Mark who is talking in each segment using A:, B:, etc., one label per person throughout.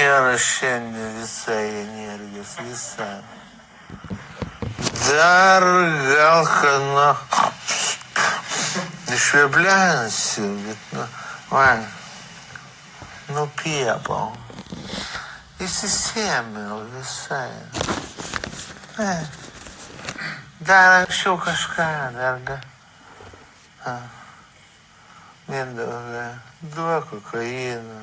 A: nėra šiandien visai energijos, visai. Dar gal ką išveblensiu, bet man nupiepau. Įsisėmiau visai. Dar anksčiau kažką, Mindaugai, duok kokainą.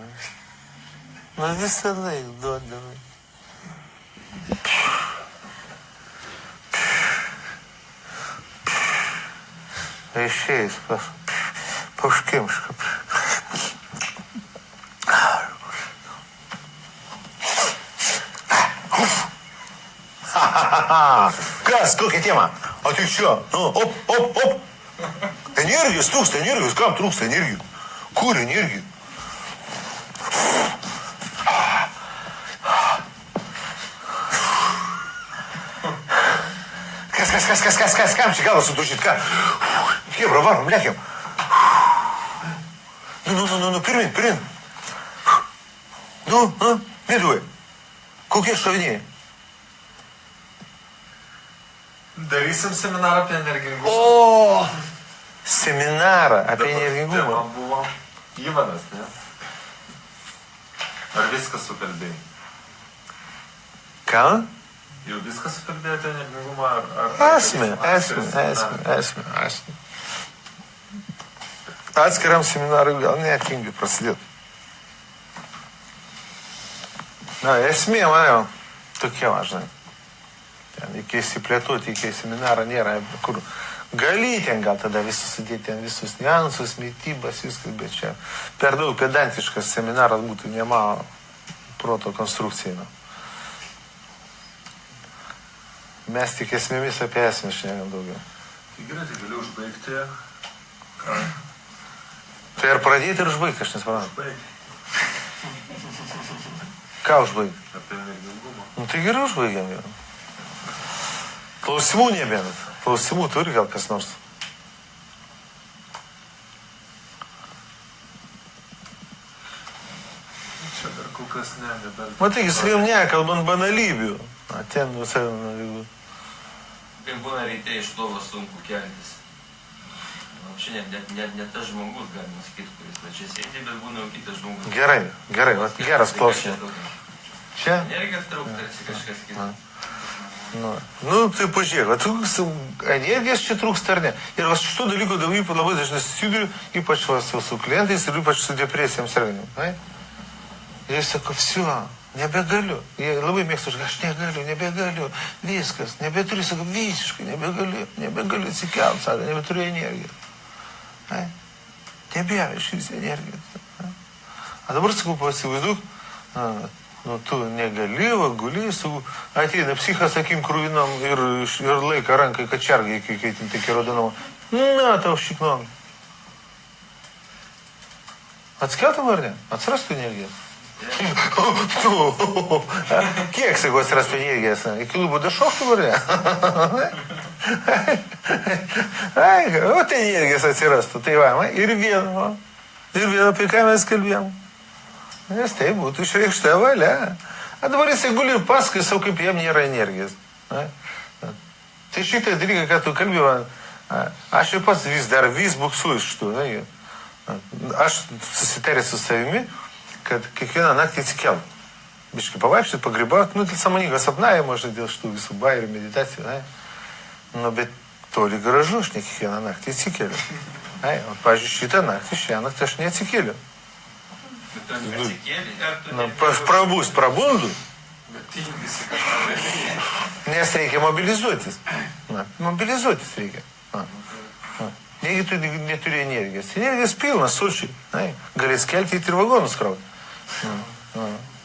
A: Visą laiką duodavai. Išeis pauškimšką. Kas, kokia tema? O tai čia, op. Energijos trūksta, energijos, kam trūksta energijų? Kur energijų? Kas, kam čia galą sudužyt, ką? Hebra, varom, lekiam. Pirmin. Miduvai, kokie šoviniai?
B: Darysim seminarą apie energingumą.
A: O, seminarą apie energingumą.
B: Man buvo įvadas, ne? Ar viską sukalbėjai?
A: Ką?
B: Jau viską sukalbėjai apie energingumą, ar...
A: Esmė. Atskiram seminarui gal netingi prasidėti. Esmė, manau, tokia važnai. Iki įsiplėtoti, iki seminarą nėra, kur gali ten gal tada visus sudėti, visus niuansus, mytybas, viskas, bet čia per daug pedantiškas seminaras būtų ne mano proto konstrukcijai. Mes tik esmėmis apie esmę šiandien daugiau.
B: Tai gerai, tai galiu užbaigti.
A: Tai ar pradėti ir užbaigti, aš nesuprantu.
B: Užbaigti.
A: Ką užbaigti?
B: Apie energingumą.
A: Tai gerai užbaigiam jau. Klausimų nebent. Klausimų turi gal kas nors.
B: Čia dar kol kas nebent.
A: Matai, jis vėl nekalbant banalybių. Ten visai...
C: Kai būna ryte iš lovos sunku keltis. Вообще ne tas žmogus, galima sakyti, kuris va čia sėdi, bet būna jau kitas žmogus.
A: Gerai, geras klausimas. Čia?
C: Energijos trūksta, tarsi kažkas kitas.
A: Tai pažiūrėk, energijos čia trūksta ar ne? Ir šito dalyko dėl jų labai dažnai susiduriu, ypač su klientais ir ypač su depresijom sergančiom. Jie sako, все, nebegaliu. Jie labai mėgsta, aš nebegaliu, viskas, nebeturiu, sako, visiškai nebegaliu atsikelt, sako, nebeturiu energijos. Nebėra iš vis energijos. A dabar, sakau, pasivaizduok, tu negali, guli, ateina psichas akim kruvinom ir laika rankai kačergai, kai tik įrodinama. Na, tau šiknom. Atskeltum ar ne? Atsirastų energijos. Kiek, sakau, atsirastų energijos? Iki lūbų dašoktų ar ne? O tai energijos atsirastų. Tai va, ir vien, apie ką mes kalbėjom. Nes tai būtų išreikšta valia. A dabar jisai guli ir pasakai savo, kaip jam nėra energijos. Tai šitą dalyką, ką tu kalbėjai, aš jau pats vis buksuoju iš tų. Aš susitaręs su savimi, kad kiekvieną naktį atsikelt. Biškai pavaikščiot, pagrybaut, tai sąmoningas sapnavimas, dėl šitų visų bairių meditacijų. Bet toli gražu, aš ne kiekvieną naktį atsikeliu. Pavyzdžiui, šitą naktį, šią naktį aš neatsikeliu. Prabundu. Nes reikia mobilizuotis. Mobilizuotis reikia. Negi tu neturi energijos. Energijos pilnas, sočiai. Gali skelti ir vagonus krauti.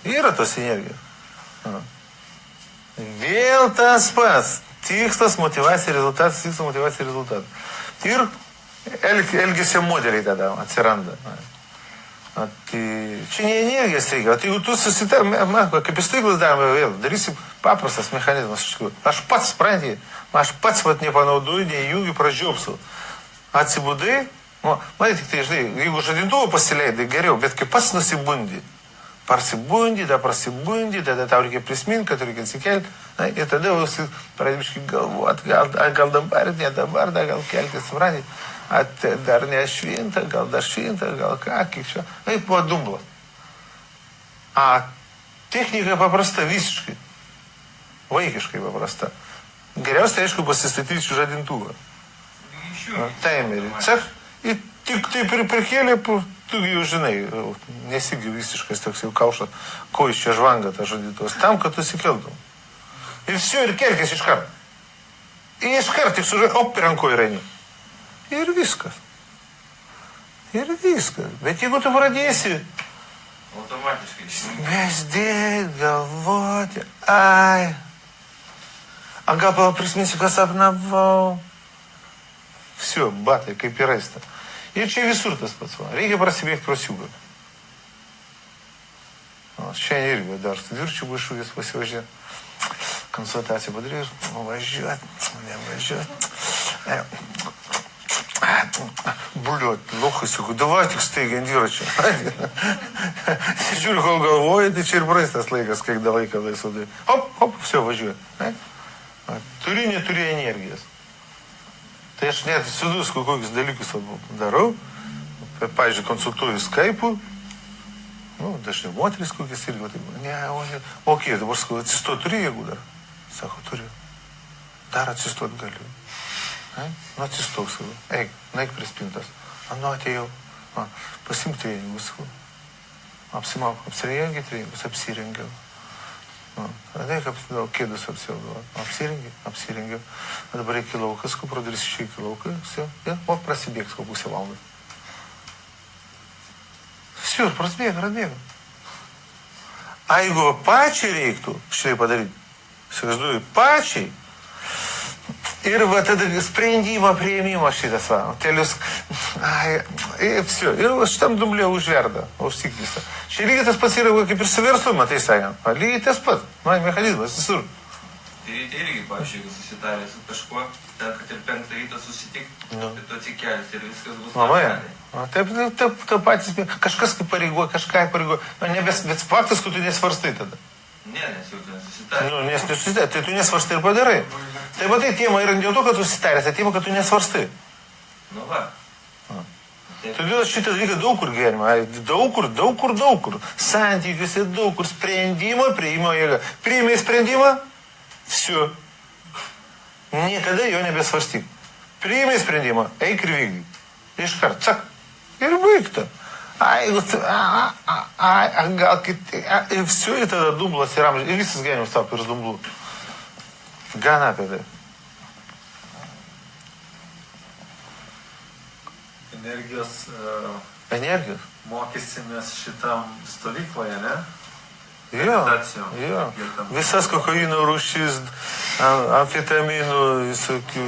A: Yra tos energijos. Vėl tas pats. Tikslas, motyvacija, rezultatas. Ir elgesio modeliai tada atsiranda. Tai čia ne energijos reikia. Tai jeigu tu susitar, kaip įstaigos darome vėl, darysim paprastas mechanizmas. Aš pats nepanaudoju, nejungiu, pražiopsau. Atsibudai, matai tik tai, žinai, jeigu žadintuvą pasileidai, geriau, bet kai pats nusibundi, Parsibundi, tada tau reikia prisiminti, kad reikia atsikelti. Na, ir tada visi pradėmiškai galvoti, gal dabar, ne dabar, gal keltis, suprantate. Dar ne švinta, gal dar švinta, gal ką, kaip čia. Na, ir buvo dumblas. Technika paprasta visiškai. Vaikiškai paprasta. Geriausia, aišku, pasistatyti žadintuvą. Taimerį. Cech, ir tik taip ir prikėlė, tu jau žinai, nesigi visiškas toks jau kaušas, ko iš čia žvanga tą žadintuvas, tam, kad tu sikeltum. Ir все, ir kelkis iš karto. Ir iš karto, tik sužai, op, ranko ir eini. Ir viskas. Ir viskas. Bet jeigu tu pradėsi
C: Automatiškai.
A: Mesdėt, galvoti, ai. Gal prisiminsiu, ką sapnavau. Все, batai, kaip ir raista. Ir čia visur tas pats. Reikia prasibėgti prasiugą. Šiandien irgi dar su dvirčiu baišuvės pasivažiuoti. Konsultaciją padarėjus. Važiuoti, nevažiuoti. Bliuot, lohai, sakau, davai tik staigiai ant dviračio. Žiūriu, kol galvoju, tai čia ir praeistas laikas, kiek da laiką laisvai. Hop, hop, все, važiuoju. Turi, neturi energijos. Tai aš net sudus kokius dalykus darau. Pavyzdžiui, konsultuoju Skype'u. Dažnai moteris kokias irgi. Ne, okei, dabar sakau, atsistot turi jėgų dar? Sako, turiu. Dar atsistot galiu. Atsistok, sakau. Eik, naik prie spintas. Atėjau. Pasimk treningus, sakau. Apsimauk, apsirengi treningus, apsirengiau. Tada kėdus apsirengiau. Dabar reikia laukas, kai pradėlis išeiti lauką. Prasibėgs po pusę valandą. Все, prasibėga. Jeigu pačiai reiktų šitai padaryti, įsivaizduoju, pačiai, ir va tada sprendimo priėmimo šitas va, kelius, все, ir šitam dumblė užverda, užsiklista. Čia lygiai tas pats yra kaip ir su verslu, matai sakant, lygiai tas pats, mechanizmas visur.
C: Tai irgi, pavyzdžiui, jeigu susitarė su kažkuo, ten, kad ir 5 ryto susitikti, tai tu atsikelsi ir viskas bus normaliai.
A: Taip patys, kažkas kaip pareigoja, kažką pareigoja, bet faktas, kad tu nesvarstai tada.
C: Ne, nes jau tu nesusitarė.
A: Nes nesusitarė, tai tu nesvarstai ir padarai. Tai matai, tema yra dėl to, kad tu susitarė, tai tema, kad tu nesvarstai.
C: Nu va.
A: Todėl šitą dalyką daug kur gyvenime, daug kur. Santykiuose daug kur sprendimo, priėjimo jėga. Priėmė sprendimą, все. Niekada jo nebesvarstyk. Priėmė sprendimą, eik ir vykdyk. Iškart, cak. Ir baigta. Gal kiti. Ir все, ir tada dumblas ir amžiai. Ir visas gyvenimas tapo ir dumblų. Gana apie tai.
B: Energijos. Mokysimės šitam stovykloje, ne?
A: Jo. Visas kokaino rūšis, amfetaminų, visokių.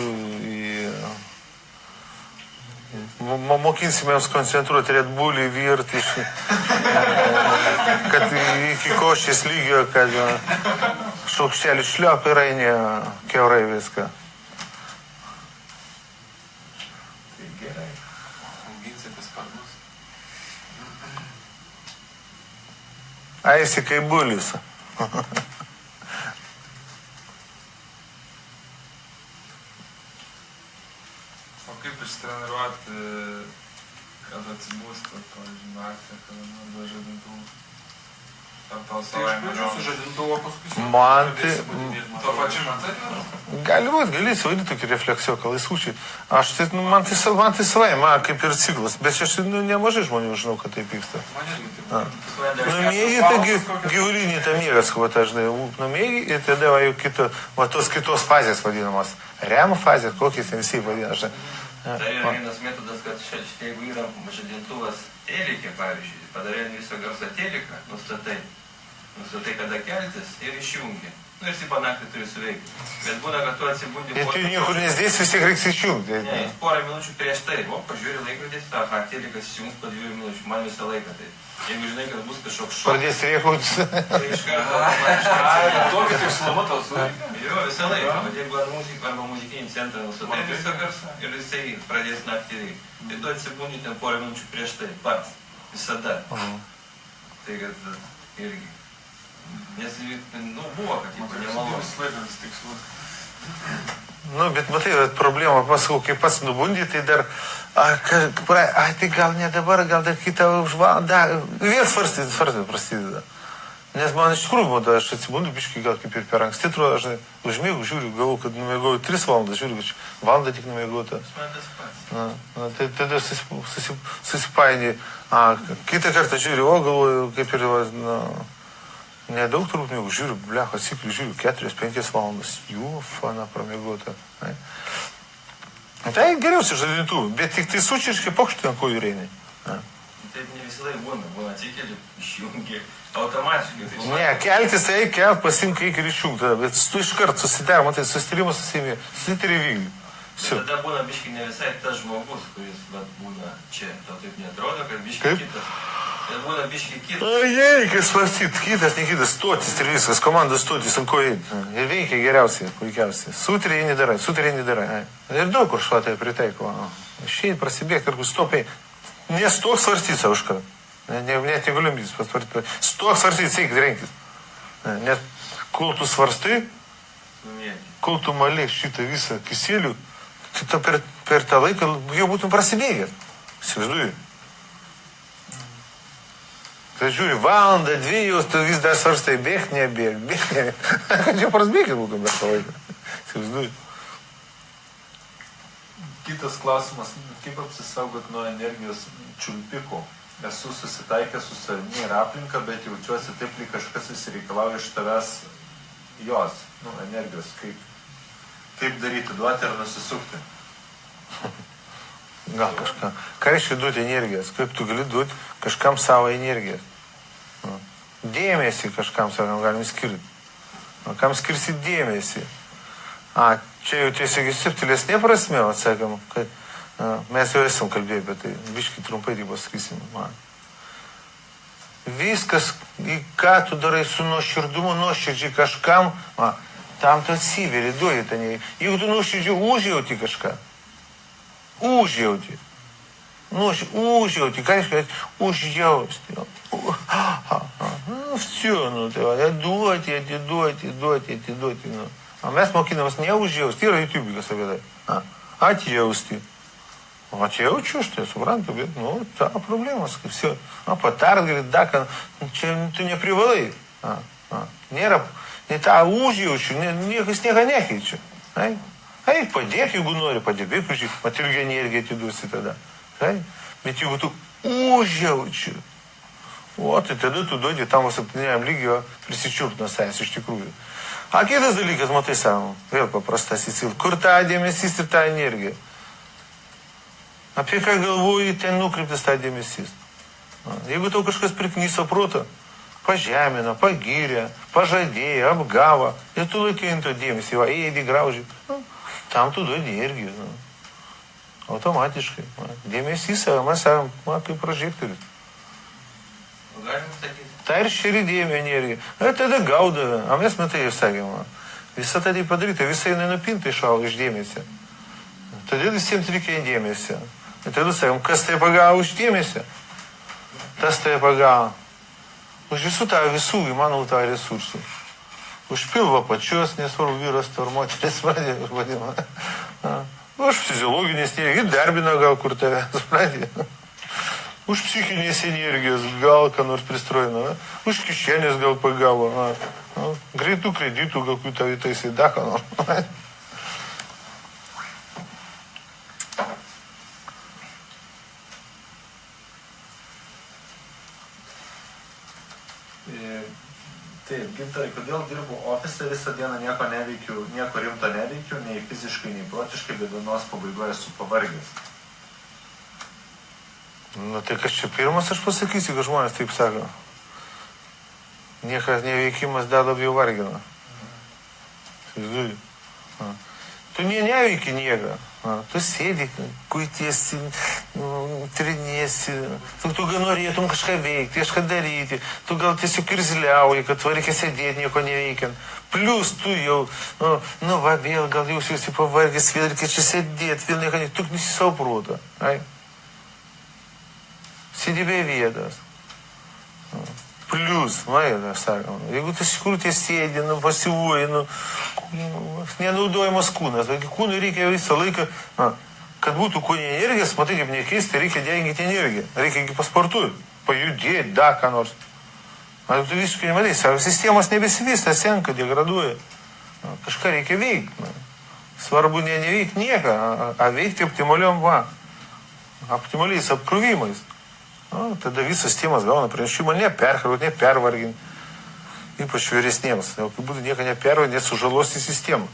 A: Mokinsimės koncentruoti Red Bullį, virti, kad iki košės lygio, kad šaukštelį šliop ir eini kiaurai viską. Esi kaip bulis.
B: O kaip ištreniruoti, kad atsibūstų, pavyzdžiui, naktį, kada nors žadintuvų? Ar tau savaime su žadintuvo paskui?
A: Man tai...
B: Tuo pačiu metai?
A: Gali būt, gali įsivaidyti tokį refleksijoką, laisvučiai. Man tai savai, man kaip ir ciklas, bet aš nemažai žmonių žinau, kad taip vyksta. Numėgi, tai gyvulinį tą mėgas, kuo tą žinai, numėgi ir tada jau tos kitos fazės vadinamos. REM fazės, kokiais ten visi vadina, žinai.
C: Tai yra vienas metodas, kad jeigu yra žadintuvas telikė, pavyzdžiui, padarė viso garso teliką, nustatai, kada keltis ir išjungi. Ir jis į naktį turi suveikti. Bet būna, kad tu atsibundi...
A: Ir tu niekur nesdės, vis tiek reiks išjungti.
C: Ne, jis porą minučių prieš tai. Pažiūrė laikrodis, telikas išjungs po 2 minučių. Man visą laiką tai. Jeigu žinai, kad bus kažkoks šokas...
A: Pradės rėkautis.
C: Tai iš karto...
B: Tokį tikslumą tau suveikia?
C: Jo, visą laiką. Bet jeigu arba muzikinį centrą nustatai visą garsą ir jisai pradės naktį veikti. Tai tu atsibundi ten porą minučių prieš tai. Pats. Visada. Tai kad... irgi. Nes, nu, buvo, kad tipo nemalonu.
B: Visą laiką vis tikslus.
A: Nu, bet matai, problema, pasakau, kai pats nubundi, tai dar, tai gal ne dabar, gal dar kitą už valandą, vėl svarstyti prasideda. Nes man iš tikrųjų būtų, aš atsibundu biškai gal kaip ir per anksti, atrodo, aš užmėgau, žiūriu, galvoju, kad numiegojau 3 valandas, žiūriu, kad valandą tik numiegojau. Tai tada susipainį. Kitą kartą žiūriu, galvoju, kaip ir, nedaug turbūt miegau, žiūriu, blecho, atsikliu, žiūriu, 4-5 valandas. Fana pramiegota. Tai geriausia žadintuvų, bet tik tai sučirškai pokštį ant kojų reini.
C: Taip ne visą laiką būna atsikeli, išjungi, automatiškai.
A: Ne, keltis, kelt, pasimk, eik ir išjungti, bet tu iškart susidarė, matai, susitarimas susėmė, susitari vykdį.
C: Tada būna biškai ne visai tas žmogus, kuris būna čia, tau taip netrodo, kad biškai kitas. Tai būna biškai kitas.
A: Reikia svarstyti, kitas, ne kitas, stotis ir viskas, komandos stotis ant ko eiti. Ir veikia geriausiai, puikiausiai. Sutarė nedarai. Ir daug kur švatai pritaiko. Šiai prasibėgti, ir stopai. Nestok svarstyti savo iškart. Net negaliu jums pasvarstyti. Stok svarstyti, eik renkis. Net kol tu svarstai, kol tu malėk šitą visą kisėlių, tai per tą laiką jau būtum prasibėgęs. Įsivaizduoju. Tai žiūri, valandą, 2, tu vis dar svarstai, bėg, nebėg. Kad jau prasbėgęs būtum per tą laiką. Įsivaizduoju.
D: Kitas klausimas, kaip apsisaugot nuo energijos čiulpikų? Esu susitaikęs su savimi ir aplinka, bet jaučiuosi taip, lyg kažkas įsireikalauja iš tavęs jos, energijos. Kaip daryti, duoti ar nusisukti?
A: Gal kažką. Ką reiškia duoti energijos? Kaip tu gali duoti kažkam savo energijos? Dėmesį kažkam savo galim skirti. Kam skirsi dėmesį? Čia jau tiesiog subtilesnė prasme, atsakėm, kad mes jau esam kalbėję, bet tai biškai trumpai tai pasakysim. Viskas, ką tu darai su nuoširdumu, nuoširdžiai kažkam, tam tu atsiveri, duoji tą nei. Jeigu tu nuoširdžiai užjauti kažką, užjauti, ką reiškia, užjausti. Duoti. O mes mokinamės neužjausti, yra YouTube'as apie tai. Atjausti. Atjaučiu aš tai, suprantu, bet, ta problemas, kaip все. Patart gali, čia tu neprivalai. Nėra, ne tą užjaučiu, niekas nieko nekeičia. Eik, padėk, jeigu nori, padėk, mat irgi energiją atiduosi tada. Bet jeigu tu užjaučiu, tai tada tu duodi tam saptiniam lygio prisičiūrt nuo savęs iš tikrųjų. Kitas dalykas, matai savo, vėl paprastas įsil, kur tą dėmesys ir tą energiją. Apie ką galvoji, ten nukreiptas tą dėmesys. Jeigu tau kažkas priknyso protą, pažemino, pagyrė, pažadėjo, apgavo, ir tu laikai ant to dėmesį, eidį graužį, tam tu duodi energijos. Automatiškai. Dėmesys mes sakom, kaip prožektorius.
C: Galim sakyti.
A: Tai ir širdėjame energiją. Tada gaudavę. Mes metai jau sakėm. Visą tai padaryta, visai nenupinta iš dėmesio. Todėl visiems reikia dėmesio. Ir tada sakėm, kas tai pagavo už dėmesio? Tas tai pagavo. Už visų įmanomų tą resursų. Už pilvo pačios, nesvarbu vyras, ar moteris, vadima. Už fiziologinės energijos, darbino gal kur tave, supratė. Už psichinės energijos gal ką nors pristrojino, už kišenės gal pagavo, greitų kreditų gal kurių tavį taisai daka nors.
D: Taip, Gintarai, kodėl dirbu ofise visą dieną, nieko rimto neveikiu, nei fiziškai, nei protiškai, bet dienos pabaigoje esu pavargęs.
A: Tai kas čia pirmas aš pasakysiu, kad žmonės taip sako. Niekas neveikimas dar labiau vargina. Tu neveiki nieko. Tu sėdi, kuitiesi, triniesi. Tu gal norėtum kažką veikti, kažką daryti. Tu gal tiesiog irzliauji, kad reikia sėdėti, nieko neveikiant. Plius tu jau, vėl gal jausiuosi pavargęs, vėl reikia čia sėdėti, vėl nieko neveikia. Tu nesi savo protą. Sėdi be vietos. Plius, aš sakau, jeigu tu iš tikrųjų sėdi, pasivuoji, nenaudojamas kūnas, kūnui reikia visą laiką, kad būtų kūnė energijos, matai kaip nekeista, reikia dengti energiją, reikia pasportuoti, pajudėti, dar ką nors. Tu visiškai nematai, savo sistemos nebesivysta, senka, degraduoja. Kažką reikia veikti. Svarbu neveikti nieką, o veikti optimaliais apkrovimais. Tada visas sistemas gauna pranešimą neperkrauti, nepervarginti. Ypač vyresniems. Jokių būdų nieko nepervarginti, net sužalosti sistemą.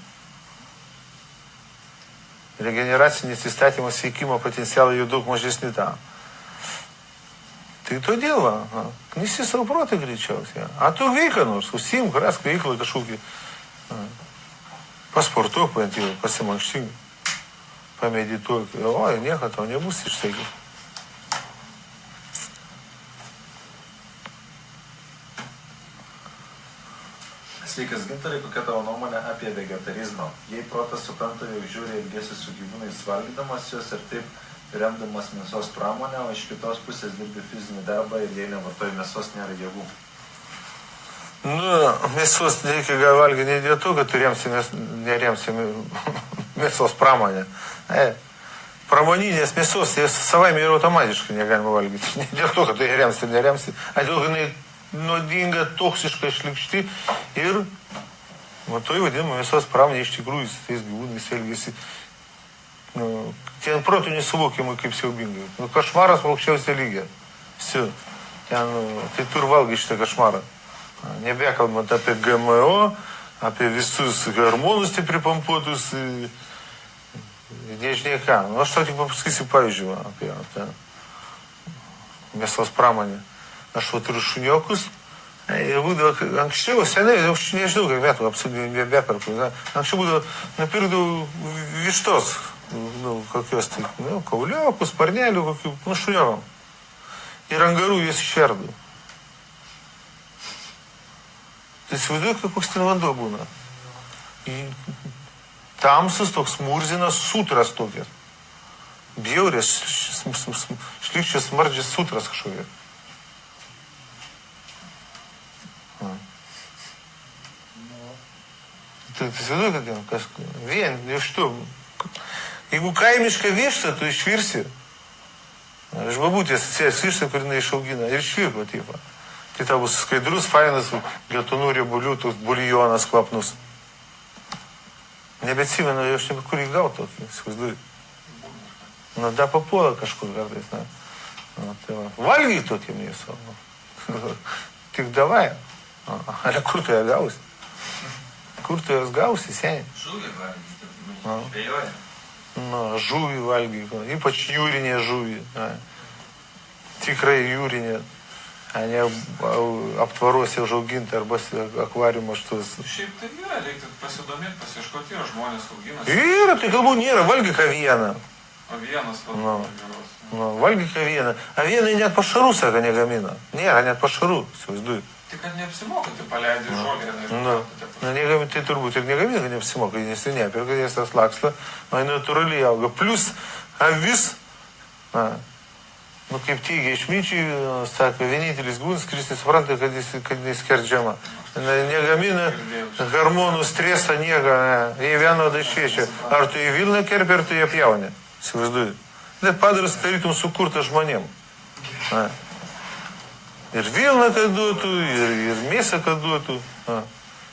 A: Regeneracinis įstatymas veikimo potencialai jau daug mažesni tam. Tai todėl, knisi savo protą greičiausiai. A tu veika nors, užsiimk, rask veiklą kažkokį. Pasportuok, pasimankštink, pamedituok. Oi, nieko tau nebus išsakyt.
D: Sveikas Gintarai, kokia tavo nuomonė apie vegetarizmą? Jei protas supranta, jog žiūri elgesi su gyvūnais valgydamas juos ir taip remdamas mėsos pramonę, o iš kitos pusės dirbi fizinį darbą ir jei nevartoji mėsos, nėra jėgų.
A: Mėsos reikia valgyti ne dėl to, kad tu neremsi mėsos pramonę. Pramoninės mėsos, jas savaime ir automatiškai negalima valgyti. Ne dėl to, kad tu remsi ir neremsi, o dėl to, kad jinai nuodinga, toksiška, šlikšti ir toj vadinama mėsos pramonė iš tikrųjų su tais gyvūnais elgesi ten protų nesuvokiamai kaip siaubingai. Košmaras aukščiausia lygia. Tai tu ir valgai šitą košmarą. Nebekalbant apie GMO, apie visus hormonus tai pripampuotus, nežinia ką. Aš tau tik pasakysiu pavyzdžių apie mėsos pramonę. Aš turiu šuniokus. Ir būdavo anksčiau, senai, aš nežinau, kiek metų, absoliučiai nebeperku. Anksčiau būdavo, nupirkdavau vištos, kokios tai, kauliokų, sparnelių, kokių, šuniokam. Ir angarų jas išerdų. Tai įsivaizduoju, koks ten vanduo būna. Tamsus toks murzinas sutras tokias. Bjaurės, šlikščias smardžias sutras kažkokia. Tai įsivaizduoju, kad vien iš to. Jeigu kaimišką vištą, tu išvirsi. Iš babutės atsijęs vištą, kur jinai išaugina. Ir išvirko, tipo. Tai tau bus skaidrus, fainas, geltonų riebulių, toks buljonas kvapnus. Nebeatsimenu, aš kur jį gau tokį, įsivaizduoju. Da papuola kažkur kartais. Tai valgy tokį mėsą. Tik davai. Ale kur tu ją gausi? Kur tu jas gausi, seniai?
C: Žuvį valgyti, žvejoja.
A: Žuvį valgyti, ypač jūrinė žuvį. Tikrai jūrinė. Ne aptvaruose užauginti arba akvariumo štus.
B: Šiaip tai yra, reikia pasidomėti, pasieškoti, yra žmonės auginas.
A: Yra, tai galbūt nėra, valgyk avieną.
B: Avienas geros.
A: Valgyk avieną. Avienai net pašarų, sako, negamina. Nėra net pašarų, įsivaizduoju.
B: Tai kad neapsimoka, tai paleidai žolę.
A: Tai turbūt ir negamina, kad neapsimoka, nes tai nepirka, nes tas laksto, natūraliai auga. Plus avis, kaip teigia išminčiai, sako, vienintelis gyvūnas, kuris nesupranta, kad jis skerdžiama. Negamina hormonų, stresą, nieko, jie vienodai šviečia. Ar tu į Vilną kerpi, ar tu į pjauni. Įsivaizduoju. Net padaras tarytum sukurtas žmonėm. Ir Vilną, kad duotų, ir mėsą, kad duotų.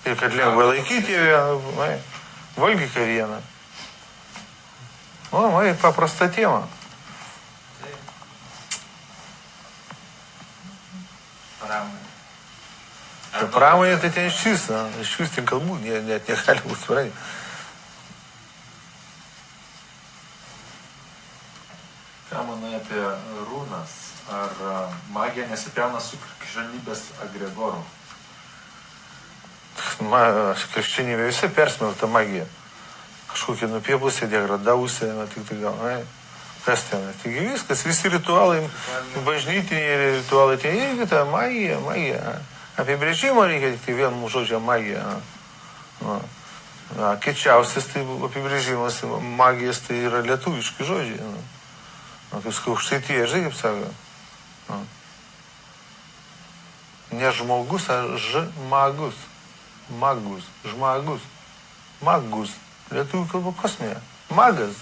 A: Ir kad lengva laikyti vieną. Valgyk vieną. Paprasta tema. Pramonė tai ten išvis ten kalbų, net negali būti spratai.
D: Ką manai apie runas? Ar magija nesipjauna su krikščionybės agregorų?
A: Krikščionybė visai persmelkta magija. Kažkokia nupiepusi, degradavusi, tik tai gal, kas ten. Taigi viskas, visi ritualai, bažnytiniai ritualai, tai irgi ta magija. Apibrėžimo reikia tik tai vienu žodžiu magija. Kečiausias tai apibrėžimas magijos tai yra lietuviški žodžiai. Kaip aukštaityje, žinai, kaip sako. Ne žmogus, žmagus. Magus. Žmagus. Magus. Lietuvių kalba kosminė. Magas.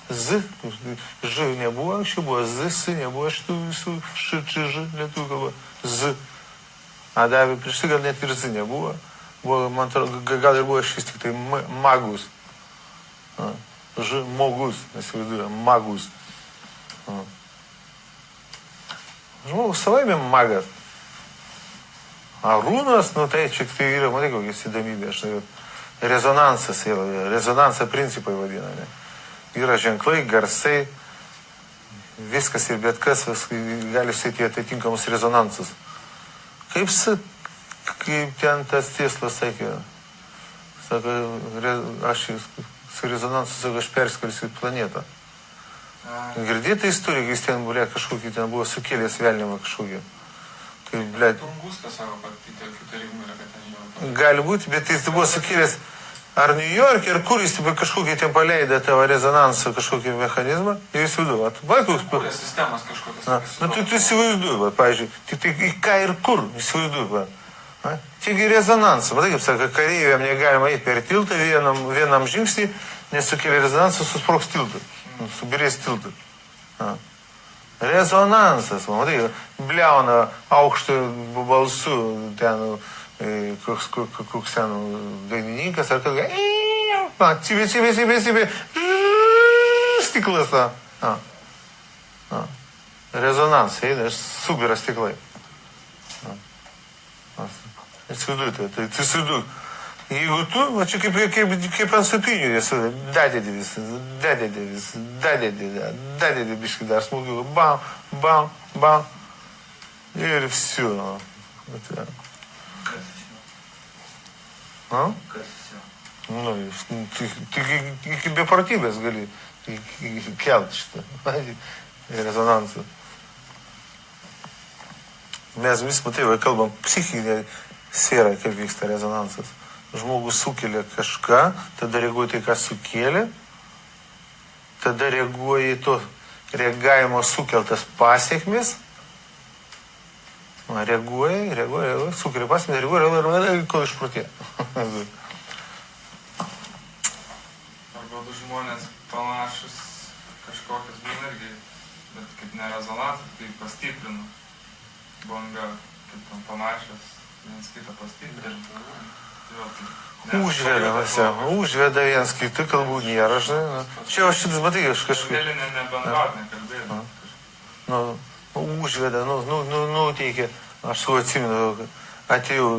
A: Ž nebuvo, anksčiau buvo Z, S nebuvo šitų visų Š, Č, Ž, lietuvių kalba. Z. A davė prieš tai gal net ir Z nebuvo. Buvo, man atrodo, gal ir buvo šis tik tai magus. Žmogus, įsivaizduoju, magus. Žmogus savaime magas. Arūnas, nu tai čia tai yra, matai, kokias įdomybės. Rezonansas yra, rezonanso principai vadinami. Yra ženklai, garsai, viskas ir bet kas gali suėti atitinkamus rezonansus. Kaip ten tas Teslas sakė, sako, aš su rezonansu, sako, aš perskelsiu planetą. Girdėta istorija, kai jis ten, ble, kažkokį ten buvo sukėlęs velnimą kažkokį. Tai, ble,
B: Tunguskas sako, kad tai tokių tarimų yra, kad ten jo.
A: Gali būti, bet jis buvo sukėlęs ar New York, ir kur jis kažkokį ten paleidę tavo rezonansą, kažkokį mechanizmą, ir įsivaizduoju.
B: Kūrė sistemas kažkokias.
A: Nu, tu įsivaizduoju, va, pavyzdžiui, tai į ką ir kur, įsivaizduoju, va. Tiegi rezonansą, matai, kaip sako, kareiviam negalima eiti per tiltą vienam žingsnį, nes sukelia rezonansą, susprogs tiltą, subirės tiltą. Rezonansas, matai, bliauna aukštų balsų ten, koks ten dainininkas, ar kad cibė, stiklas, rezonansai, eina, subira stiklai. Įsivaizduoju, tai įsivaizduoju. Jeigu tu, va čia kaip ant supinių, dadėdi biškį dar smūgiu, bam, ir vsiu.
C: Kas все?
A: Nu, tik iki beprotybės gali kelti šitą rezonansą. Mes vis, matai, kalbam psichinė sfera, kaip vyksta rezonansas. Žmogus sukelia kažką, tada reaguoja tai, ką sukėlė, tada reaguoja į to reagavimo sukeltas pasiekmes, reaguoja, sukelia pasiekmes, reaguoja, kol išprotė.
B: Arba du žmonės panašus kažkokias būna irgi, bet kaip ne rezonansas, tai pastiprina banga, kaip tam panašias, vienas kitą pastiprina.
A: Užveda vienas kitą, kalbų nėra, žinai. Čia aš šitas, matai, aš kažkaip.
B: Dėlinė nebendrat, nekalbėdama.
A: Užveda, nuteikia. Aš su atsimenu, atėjau,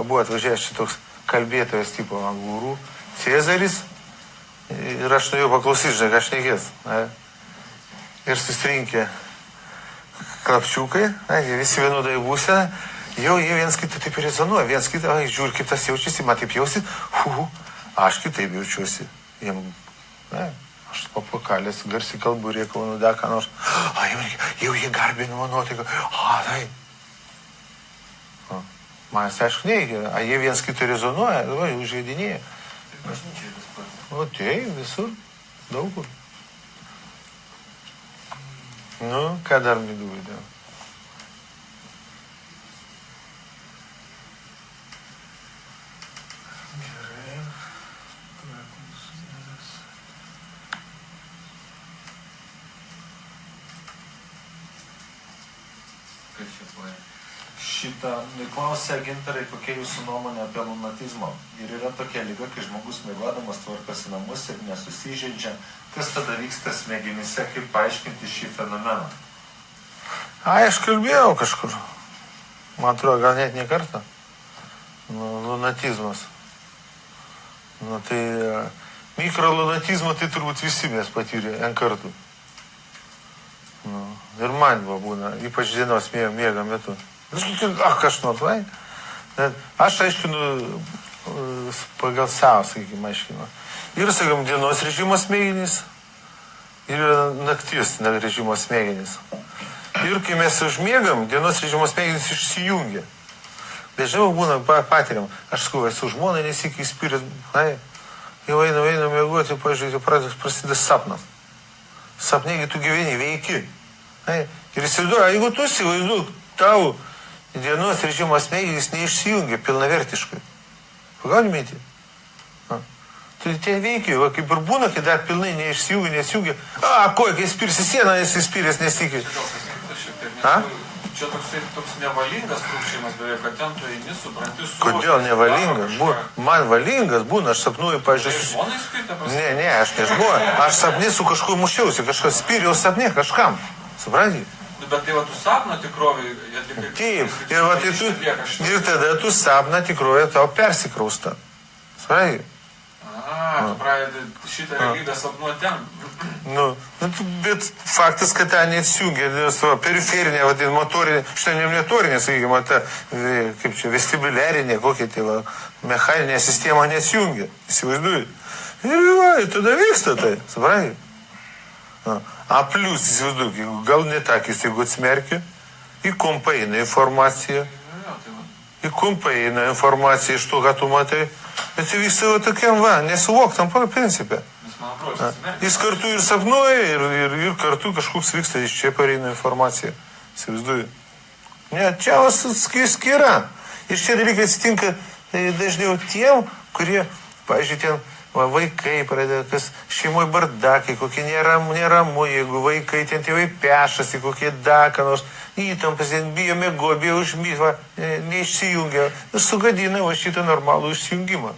A: buvo atvažiavęs šitoks kalbėtojas tipo guru, Cezaris, ir aš nuėjau paklausyti, žinai, ką šnekės. Ir sustrinkė klapčiukai, jie visi vienodai būsena. Jau jie viens kitą taip rezonuoja, viens kitą, žiūri, kaip tas jaučiasi, man taip jausi, aš kitaip jaučiuosi. Aš pakalės, garsiai kalbu, rėkau, ką nors, jau jie garbina mano nuotaiką, tai. Man jis aišku neigia, jie viens kitą rezonuoja, užvedinėja.
C: Tai bažnyčiai tas pats.
A: O tai, visur, daug kur. Nu, ką dar miduvai.
D: Šitą klausia gintarai, kokia jūsų nuomonė apie lunatizmą. Ir yra tokia liga, kai žmogus miegodamas tvarkosi namus ir nesusižeidžia. Kas tada vyksta smegenyse, kaip paaiškinti šį fenomeną?
A: Aš kalbėjau kažkur. Man atrodo, gal net ne kartą. Lunatizmas. Tai mikrolunatizmą tai turbūt visi mes patyrė N kartų. Ir man būna, ypač dienos miego metu. Aš nors, aš aiškinu pagal savo, sakykime, aiškinu. Ir, sakykime, dienos režimo smegenys ir nakties režimo smegenys. Ir kai mes užmiegam, dienos režimo smegenys išsijungia. Dažniau būna patiriam, aš sakau, esu žmona, nesikį įspyręs, jau einu miegoti, pažiūrėjau, prasidės sapnas. Sapnėgi tu gyveni, veiki. Ir įsivaizduoju, jeigu tu įsivaizduoji, tau dienos režimo esmė, jis neišsijungia pilnavertiškai. Pagauni mintį? Tai tie veikia, va, kaip ir būna, kai dar pilnai neišsijungia. Kai spirsi sieną, jis įspyrės nesikė.
D: Čia toks nevalingas trūkščiamas beveik, kad ten tu eini, supranti, su...
A: Kodėl nevalingas? Man valingas būna, aš sapnuoju, pažiūrėjau...
D: Žmonai spirta pasakyti?
A: Ne, aš nežinau. Aš sapnė su kažkuo mušiausi, kažkas spyriau sapnė kažkam. Supranti?
D: Bet tai va, tu sapną tikrovį atlikai...
A: Taip, ir tada tu sapną tikrovę tau persikrausta. Supranti?
D: Tu pradedi šitą realybę sapnuoti ten.
A: Bet faktas, kad ten neatsijungia, periferinė, motorinė, šitą motorinė, sakykime, ta, kaip čia, vestibuliarinė, kokia tai, mechaninė sistema neatsijungia, įsivaizduoju. Ir tada vyksta tai, supranti? Plius, įsivaizduoju, gal ne takis, jeigu atsmerkia, į kompą eina informacija, iš to, ką tu matai, bet tai vyksta tokiam, nesuvoktam principė. Jis kartu ir sapnuoja, ir kartu kažkoks vyksta, iš čia pareina informacija. Įsivaizduoju. Ne, čia skiria. Ir šie dalykai atsitinka dažniau tiem, kurie, pavyzdžiui, ten vaikai pradeda, kas šeimoje bardakai, kokie neramu, jeigu vaikai ten tėvai pešasi, kokie daka, nors įtampas, bijo mėgo, bijo užmyva, neišsijungia. Sugadina va šitą normalų išsijungimą.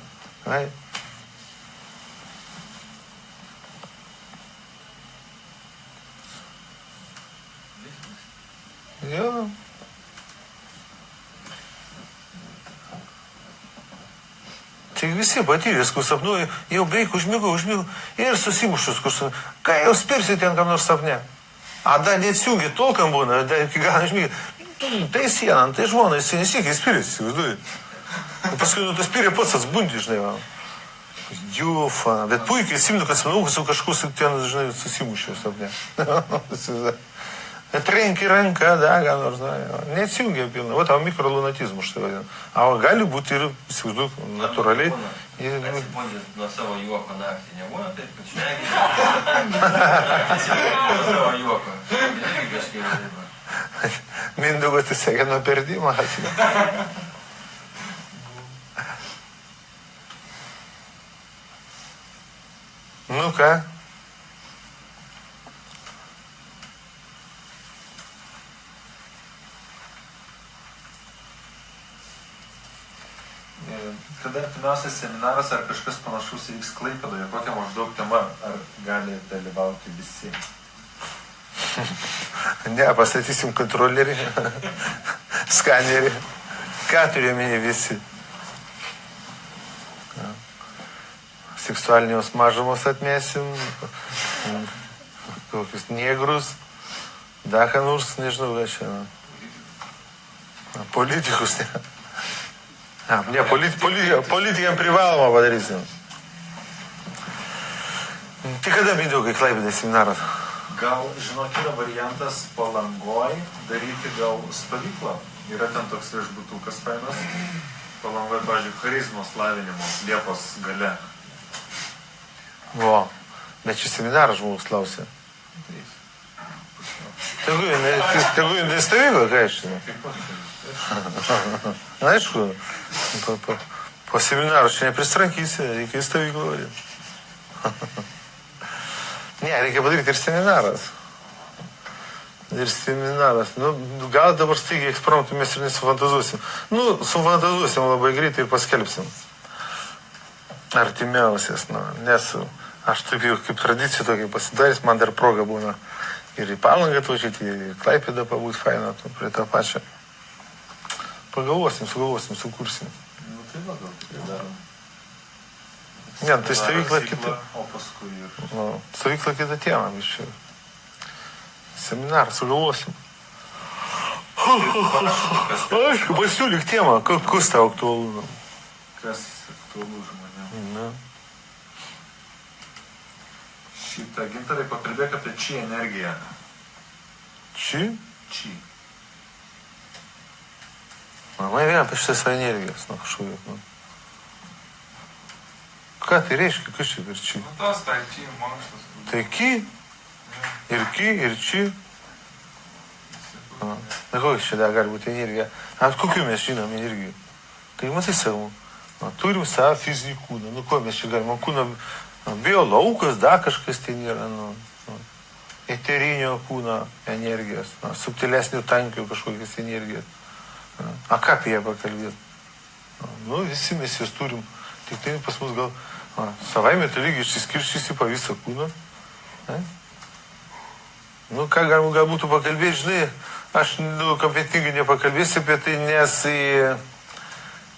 A: Jo. Tai visi patyrės, kur sapnuoju, jau beveik užmigau, ir susimušus, kur ką jau spirsi ten, kam nors sapne. Dar neatsijungi, tolkam būna, iki galo užmigė. Tai sieną, tai žmona, jis nesiekia spirės, įsivaizduoju. Paskui, tas spirė pats atsbundi, žinai, va. Jufa, bet puikiai atsimenu, kad sapnau, kažkus ten, žinai, susimušiau sapne. Trenki ranka, ką nors, neatsijungia pilna. O tau mikrolunatizmu štai vadina. Gali būti ir, įsivaizduok, natūraliai.
C: Atsibundęs nuo savo juoko naktį nebūna taip, kad šnegi. Atsibundęs nuo savo juoko. Irgi kažkaip taip.
A: Mindaugo, tai sakė, nuo perdimo. Nu ką?
D: Kada artimiausias seminaras ar kažkas panašus įvyks Klaipėdoje, kokia maždaug tema, ar gali dalyvauti visi?
A: Ne, pastatysim kontrolerį, skanerį. Ką turėjome visi? Seksualinius mažumus atmėsim, kokius negrus, ką nors, nežinau, ką čia. Politikus, ne. Ne, politikam privaloma padarysim. Tai kada Mindaugai Klaipėdai seminaras?
D: Gal, žinot, yra variantas Palangoj daryti gal stovyklą. Yra ten toks viešbutukas fainas. Palangoj, pavyzdžiui, charizmos lavinimo Liepos gale.
A: Bet šis seminaras žmogus klausė. Tegu jinai stovyklą, ką aš žinau. Aišku, po seminarų čia neprisrankysi, reikia į stovyklą vadinti. Ne, reikia padaryti ir seminaras. Gal dabar staigiai ekspromptu mes ir nesufantazuosim. Sufantazuosim labai greitai ir paskelbsim. Artimiausias, nes aš taip jau kaip tradicija tokia pasidarys, man dar proga būna ir į Palangą atvažiuoti, ir į Klaipėdą pabūt faina, prie tą pačią. Pagalvosim, sukursim.
D: Tai va, gal tikrai darom.
A: Ne, tai stovykla kita.
D: O paskui ir...
A: Stovykla kita tema, biščiau. Seminarą sugalvosim. Aišku, pasiūlyk temą, kas tau aktualu?
D: Kas aktualu žmonėm? Šitą gintarai pakalbėk apie či energiją.
A: Či?
D: Či.
A: Man vėl apie šitas energijas, kažkokio. Ką tai reiškia, kas čia ir či?
B: Tas tai či, mankštas.
A: Tai ki? Ir ki, ir či? Na kokia čia dar gali būti energija? Ant kokių mes žinom energijų? Tai matai savo. Turim savo fizinį kūną. Nu ko mes čia galime? Kūno biolaukas, dar kažkas ten yra. Eterinio kūno energijos. Subtilesnių tankių kažkokias energijos. A ką apie ją pakalbėti? Nu, visi mes jas turim. Tik tai pas mus gal savaime tai lygiai išsiskiršysi po visą kūną. Nu, ką galima būtų pakalbėti, žinai, aš kompetentingai nepakalbėsiu apie tai, nes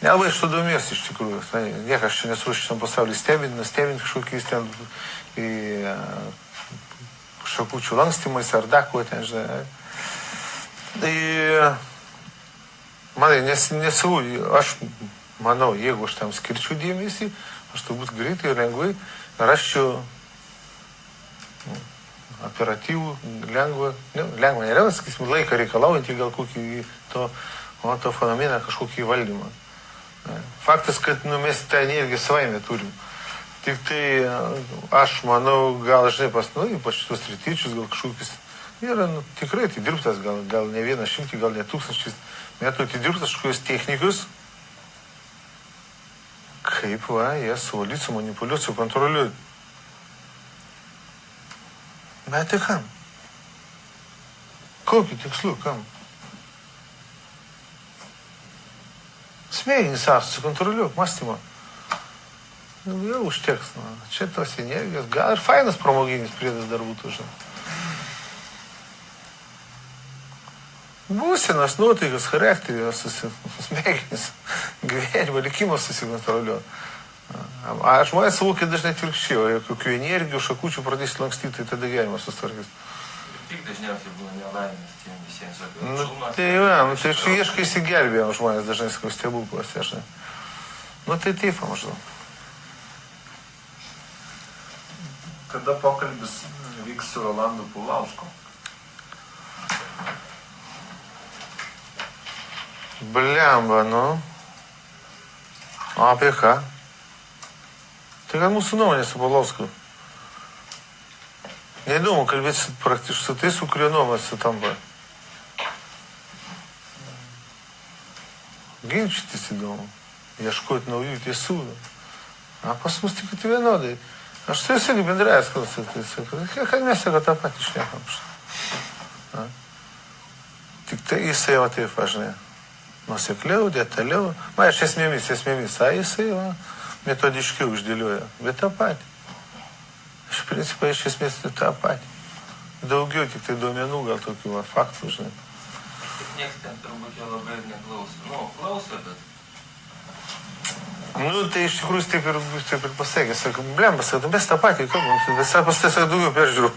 A: nelabai aš to domiuosi iš tikrųjų. Niekas čia nesu šitam pasaulyje stebint kažkokiais ten šakučių lankstymais ar dako ten, žinai. Tai, manai, nesu, aš manau, jeigu aš tam skirčiau dėmesį, aš turbūt greitai ir lengvai raščiau operatyvų, lengvą, nelengvą, sakysim, laiką reikalaujantį gal kokį to fenomeną, kažkokį valdymą. Faktas, kad mes tą energiją savaime turim. Tik tai aš manau, gal žinai ypač šitos rytyčius, gal kažkokius, yra tikrai atidirbtas, gal ne 100, gal ne 1000 metų atidirbtas kažkokios technikos, kaip jas suvaldyti, sumanipuliuoti, sukontroliuoti. Bet tai kam? Kokiu tikslu, kam? Smegenys sukontroliuok, mąstymą. Jau užteks. Čia tos energijos. Gal ir fainas pramoginis priedas dar būtų, žinai. Būsenas, nuotaikas, charakteris, smegenys, gyvenimo, likimas susikontroliuoti. A žmonės suvokia dažnai atvirkščiai, o kokių energijų, šakučių pradės lankstyti, tai tada gyvenimas sustvarkys.
C: Tik dažniausiai būna nelaimės tiem visiems.
A: Tai čia ieškai įsigelbėjimo žmonės dažnai sakau stebukluose, žinai. Tai taip, maždaug.
D: Kada pokalbis vyks su Rolandu Paulausku?
A: Blemba, O apie ką? Tai kad mūsų nuomonė su Paulausku. Neįdomu kalbėti praktiškai su tais, su kurio nuomonė sutampa. Ginčytis įdomu. Ieškoti naujų tiesų. Pas mus tik vienodai. Aš tai irgi bendravęs klausau. Kad mes tą patį šnekam. Tik tai jisai jau taip, žinai. Nusekliau, detaliau. Aš esmėmis. Jisai metodiškiau išdėlioja. Bet tą patį. Iš principo, iš esmės, tą patį. Daugiau tik tai duomenų, gal tokių faktų, žinai.
C: Tik nieks ten turbūt jo labai ir neklauso. Klauso, bet...
A: Tai iš tikrųjų taip ir pasakė. Sako, blemba, mes tą patį kalbam. Visą pastasą daugiau peržiūrų.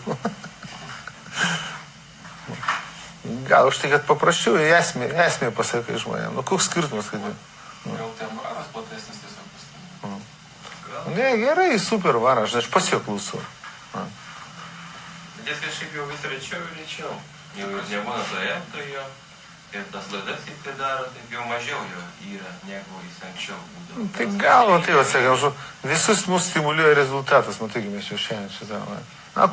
A: Gal už tai, kad paprasčiau esmė pasakai žmonėm. Koks skirtumas, kad...
B: Gal ten varas platesnis tiesiog pastatė?
A: Ne, gerai, super varas, aš pas jo klausau.
C: Bet jis kažkaip jau vis rečiau. Jau nebūna to jo. Ir tas laidas taip tai daro, taip jau mažiau jo yra, negu jis anksčiau būdavo.
A: Tai gal, sakau, visus mūsų stimuliuoja rezultatas, taigi mes jau šiandien šitą.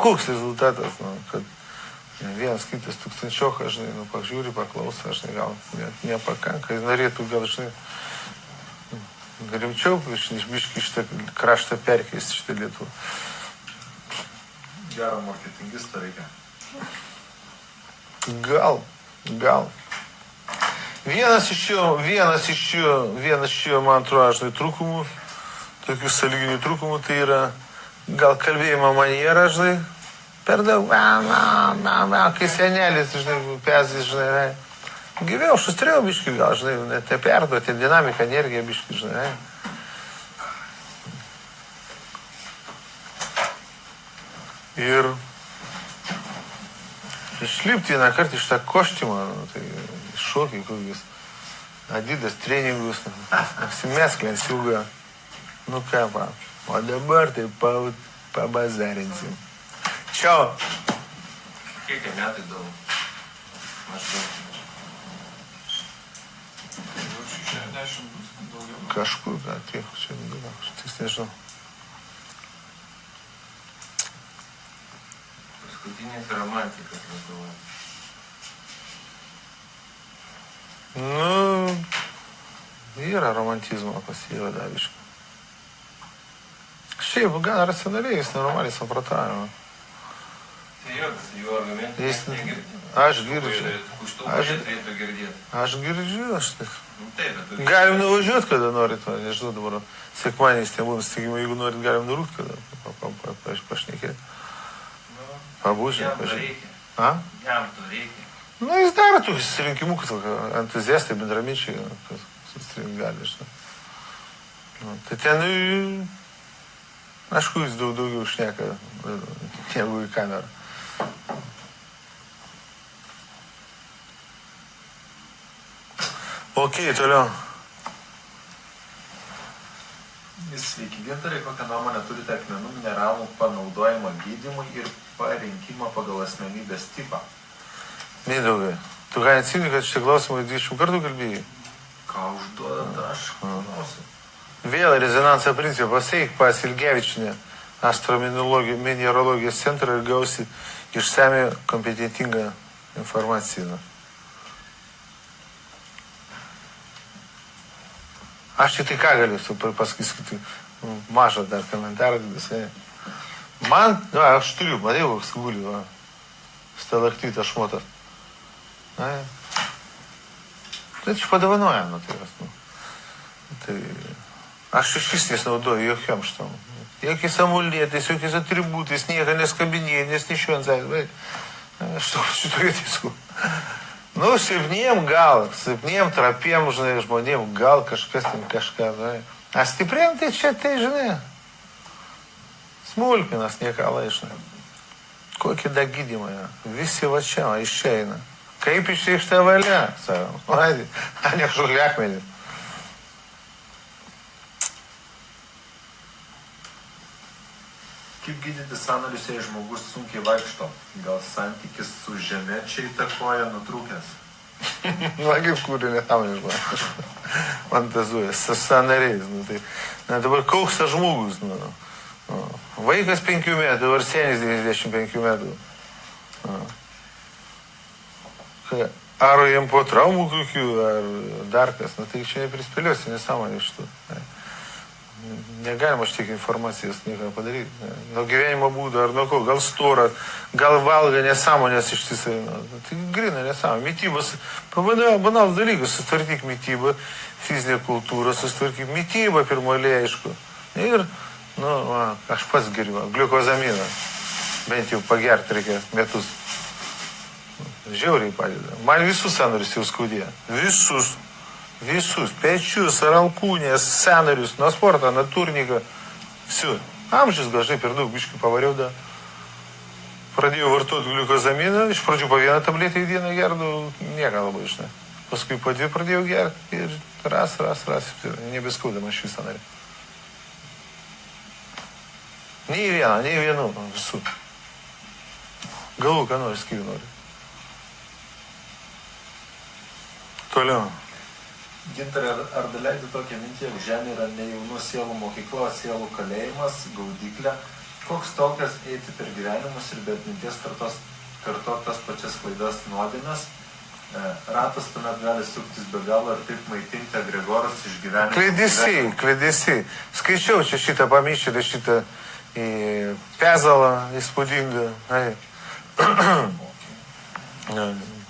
A: Koks rezultatas, kad vienas kitas tūkstančiokas, žinai, pažiūri, paklauso, žinai, gal nepakanka, jis norėtų gal, žinai, rimčiau, biškį šitą kraštą perkeisti šitą Lietuvą.
D: Gerą marketingistą reikia.
A: Gal. Vienas iš jų, man atrodo, žinai, trūkumų, tokių sąlyginių trūkumų, tai yra gal kalbėjimo maniera, žinai, per daug, kai senelis, žinai, pezis, žinai, gyviau, šustrėjau biškį gal, žinai, net neperduoti dinamiką, energiją biškį, žinai. Ir išlipti vieną kartą iš tą kostiumą, tai šokiai kokius, Adidas treningus, apsimesklę siūgą. Ką, o dabar tai pabazarinsim. Čiau.
C: Kiek metai daug? Maždaug.
B: 60 bus daugiau.
A: Kažkur, kiek čia, aš tik nežinau.
C: Paskutinis romantikas Lietuvoje.
A: Nu, yra romantizmo pas jį vadaviškai. Šiaip gan racionaliai, jis normaliai samprotavimo.
C: Tai jo, bet jų argumentai
A: Jis-
C: mes negirdim.
A: Aš girdžiu.
C: Už to
A: Aš-
C: turėtų girdėti.
A: Aš girdžiu, aš tai.
C: Nu, taip, bet...
A: Galim nuvažiuoti, kada norit, va, nežinau dabar, sekmaniais ten būna stigimai, jeigu norit, galim nurūti, kada pašnekėti.
C: Nu,
A: Pabūžė,
C: jam to
A: pažiūrėti.
C: reikia.
A: A?
C: Jam to reikia.
A: Nu, jis daro tokius susirinkimus, entuziastai, bendraminčiai, kas susirinkti gali, žinai. Nu, tai ten, aišku, jis daugiau šneka negu į kamerą. Ok, toliau.
D: Sveiki, gintarai, kokią nuomonę turite akmenų mineralų panaudojimą gydymui ir parinkimą pagal asmenybės tipą?
A: Mindaugai, tu ką atsimeni, kad šitie klausimai 20 kartų kalbėjai?
D: Ką užduodant, aš klausiu.
A: Vėl rezonanso principą paseik pas Ilgevičinę astromineralogijos centrą ir gausi išsame kompetentingą informaciją. Aš tik tai ką galiu pasakyti, mažą dar komentarą visai. Man, aš turiu, matai, koks guli, stalaktytas šmotas. Tai čia padavanoja nuo tavęs. Tai aš iš vis nesinaudoju jokiam šitam. Jokiais amulėtais, jokiais atributais, nieko neskabinėjai, nesnešiu ant savęs. Šitoje tiesų. Nu, silpniem gal, silpniem, trapiem, žinai, žmonėm gal kažkas ten kažką, žinai. A stipriem tai čia, tai, žinai, smulkinas niekalai, žinai. Kokie da gydymai, visi va čia, išeina. Kaip išreikšta valia, sakom, a ne kažkokia akmenį.
D: Kaip gydyti sąnarius, jei žmogus sunkiai vaikšto? Gal santykis su žeme čia įtakoja nutrūkęs?
A: Na, kaip kūrė nesąmonė žmonės. Fantazuoja, su sąnariais. Nu, tai, dabar koks tas žmogus? Vaikas 5 metų, ar senis 95 metų. Ar jam po traumų kokių, ar dar kas. Tai čia neprispėliuosi nesąmonė iš tų. Negalima šitiek informacijos nieko padaryti. Nuo gyvenimo būdo ar nuo ko. Gal stora, gal valga nesąmonės ištisai. Tai grina nesąmonė. Mytybos, banalus dalykas, sustvarkyk mytybą, fizinę kultūrą, sustvarkyk mytybą pirmoje, aišku. Ir, aš pats geriu, gliukozaminą. Bent jau pagerti reikia metus. Žiauriai padeda. Man visus sąnarius jau skaudėjo. Visus. Visus, pečius, alkūnės, sąnarius, nuo sporto, nuo turniką. Visu. Amžius gal žinai per daug biškių pavariau da. Pradėjau vartoti gliukozaminą, iš pradžių po 1 tabletę į dieną gerdavau, nieko labai žinai. Paskui po 2 pradėjau gerti ir ras, nebeskauda man šį sąnarį. Nei vienu, visų. Galų, ką nori, skyrių nori. Toliau.
D: Gintarė, ar daleidai tokią mintį, jog Žemė yra ne jaunų sielų mokykla, sielų kalėjimas, gaudyklė? Koks tokias eiti per gyvenimus ir be atminties kartot tas pačias klaidas nuodėmes? Ratas tuomet gali suktis be galo ir taip maitinti agregorus iš gyvenimo.
A: Klaidesiai. Skaičiau čia šitą pamišėlį, šitą pezalą įspūdingą.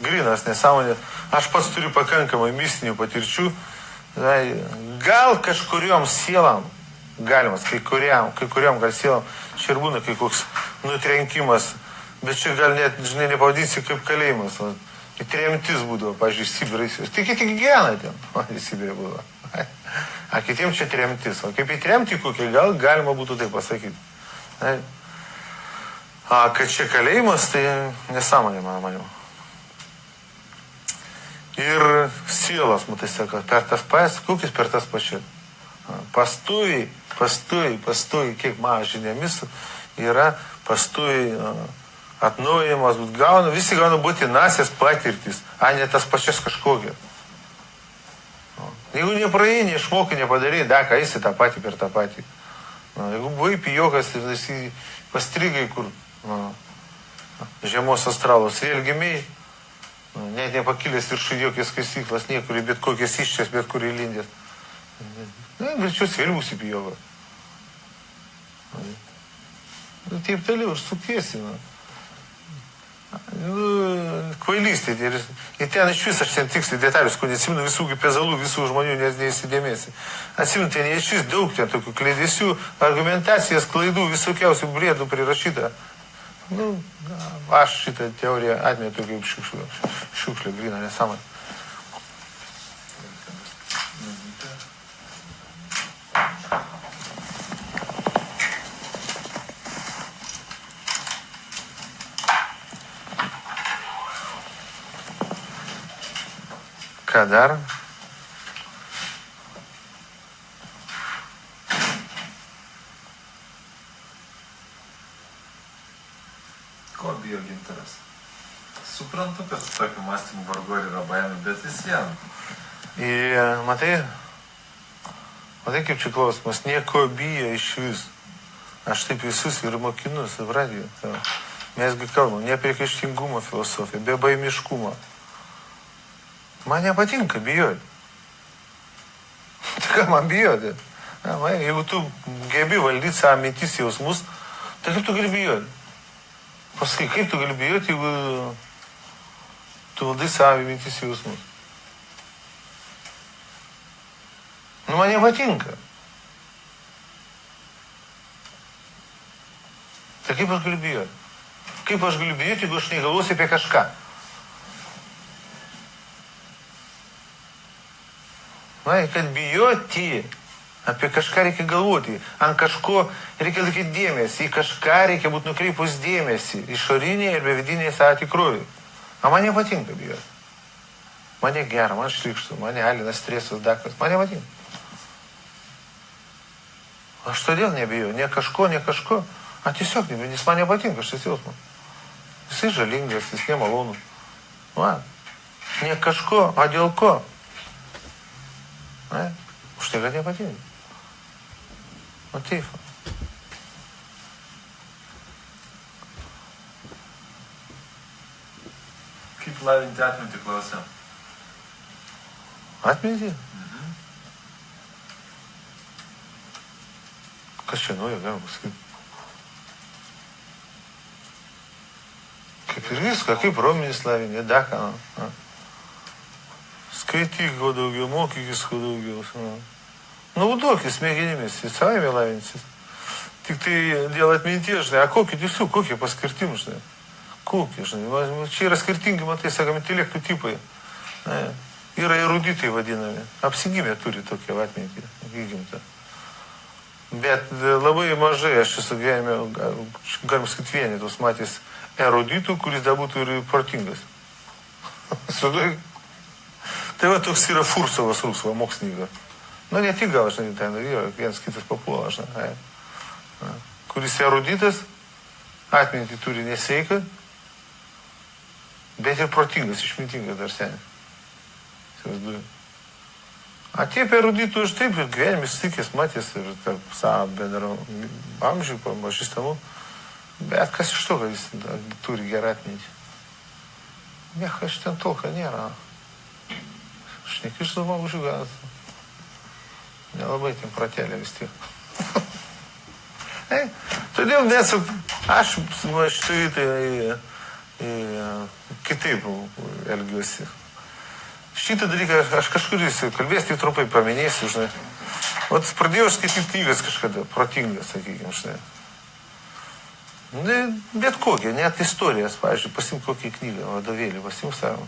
A: Grinas nesąmonė. Aš pats turiu pakankamai mistinių patirčių. Gal kažkuriom sielam, galimas, kai kuriam gal sielam, čia ir būna kai koks nutrenkimas, bet čia gal net, žinai, nepavadinsi kaip kalėjimas. Tremtis būdavo, pavyzdžiui, Sibirais. Tai kiti gyvena ten, Sibirė būdavo. A kitiems čia tremtis. O kaip į tremtį kokį, gal galima būtų tai pasakyti. A kad čia kalėjimas, tai nesąmonė, mano manimu. Ir sielas, matai, sako, per tas pas, kokius per tas pačias. Pastoviai, kiek mano žiniomis yra pastoviai atnaujimas, visi gauna būtinasias patirtis, a ne tas pačias kažkokias. Jeigu nepraėjai, neišmokai, nepadarai, ką esi tą patį per tą patį. Jeigu buvai pijokas ir esi pastrigai, kur žiemos astralos, vėl gimiai, Net nepakilęs viršų jokios kasyklas, niekur, bet kokias iščias, bet kur įlindęs. Na, greičiau vėl bus įpjova. Taip toliau, ir sukiesi. Kvailystė. Ir ten iš vis aš ten tiksliai detalius, ko neatsimenu visų pezalų, visų žmonių neįsidėmėsi. Atsimenu, ten iš vis daug ten tokių kleidesių, argumentacijas, klaidų, visokiausių brėdų prirašyta. Aš šitą teoriją atmetu kaip šiukšlę, gryną nesąmonę. Ką dar?
D: Ko bijo Gintaras? Suprantu, kad tokiu mąstymu vargu ar yra baimė, bet vis vien.
A: Ir matai kaip čia klausimas, nieko bijo iš vis. Aš taip visus ir mokinu, supratė. Mesgi kalbam, ne apie priekaištingumo filosofiją, be baimiškumo. Man nepatinka bijoti. Tai ką man bijoti? Jeigu tu gebi valdyti savo mintis jausmus, tai kaip tu gali bijoti? Pasakai, kaip tu gali bijoti, jeigu tu valdai savo mintis jausmus? Man nepatinka. Tai kaip aš galiu bijoti? Kaip aš galiu bijoti, jeigu aš negalvosiu apie kažką? Kad bijoti, apie kažką reikia galvoti, ant kažko reikia laikyti dėmesį, į kažką reikia būti nukreipus dėmesį, išorinėje ir bevidinėje savo tikrovėje. Man nepatinka bijoti. Mane gera, man šlikštų, mane alina stresas, daktas, man nepatinka. Aš todėl nebijau, ne kažko, tiesiog nebijau, nes man nepatinka šis jausmas. Jisai žalingas, jis nemalonus. Ne kažko, o dėl ko? Už tai, kad nepatinka. Taip.
D: Kaip lavinti atmintį, klausia?
A: Atmintį? Kas čia naujo, galima pasakyti? Kaip ir viską, kaip raumenis lavinti, daką. Skaityk kuo daugiau, mokykis kuo daugiau. Naudokis smegenimis, jis savai lavinsis. Tik tai dėl atminties, žinai, kokie tikslių, kokie paskirtim, žinai. Kokie, žinai. Čia yra skirtingi, matai, sakam, intelektų tipai. Yra eruditai vadinami. Apsigimę turi tokią atmintį, įgimtą. Bet labai mažai, aš esu gyvenime, galim sakyti vienetus, matys eruditų, kuris dar būtų ir protingas. Sudai. Tai va toks yra Fursovas Rusva, mokslininkas. Ne tik gal, žinai, ten yra vienas kitas papuola, žinai. Kuris eruditas, atmintį turi nesveiką, bet ir protingas, išmintingas dar senis. Įsivaizduoju. Taip eruditų aš taip ir gyvenime sutikęs, matęs ir tarp savo bendro amžių, pažįstamų. Bet kas iš to, kad jis turi gerą atmintį? Aš ten tolka nėra. Aš nekištų žmogužių ganas. Nelabai ten pratelė vis tiek. Todėl nesu, aš štai kitaip elgiuosi. Šitą dalyką aš kažkur kalbės, tik trumpai paminėsiu, žinai. Vat pradėjau skaityti knygas kažkada, protingas, sakykime, žinai. Bet kokią, net istorijas, pavyzdžiui, pasimk kokią knygą, vadovėlį, pasimk savo.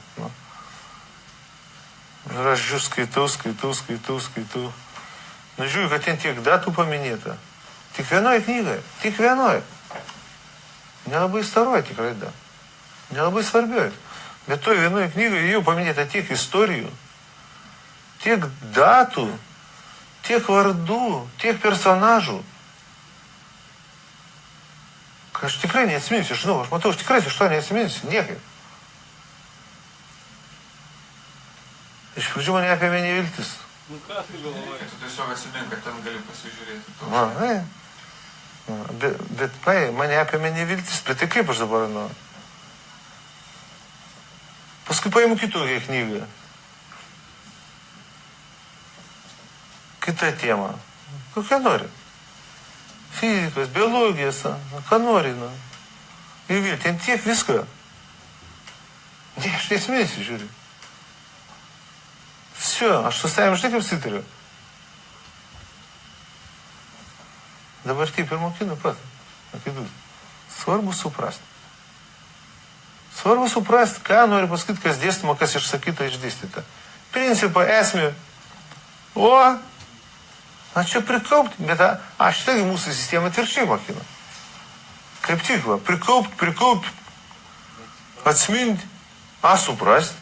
A: Ir aš žiūrėjau, skaitau. Žiūrėjau, kad ten tiek datų paminėta. Tik vienoje knygoje, tik vienoje. Nelabai staroje tikrai da. Nelabai svarbioje. Bet toje vienoje knygoje jau paminėta tiek istorijų, tiek datų, tiek vardų, tiek personažų. Aš tikrai neatsiminsiu, aš matau, aš tikrai iš to neatsiminsiu, niekaip. Iš pradžių mane apėmė neviltis.
B: Ką tai galvoji? Tu tiesiog atsimink, kad ten gali pasižiūrėti.
A: Bet mane apėmė neviltis, bet tai kaip aš dabar, Paskui paimu kitokią knygą. Kita tema. Kokią nori. Fizikos, biologijos, ką nori. Nu. Ir vėl, ten tiek visko. Ne, aš nesmėsiu, žiūriu. Все, aš su savim žinai kaip sitariu. Dabar taip ir mokinu pat. Svarbu suprasti. Svarbu suprasti, ką nori pasakyti, kas dėstymo, kas išsakyta, išdėstyta. Principą, esmę. Čia prikaupti, bet šitągi mūsų sistema atvirkščiai mokina. Kaip tik, prikaupti, atsiminti, suprasti.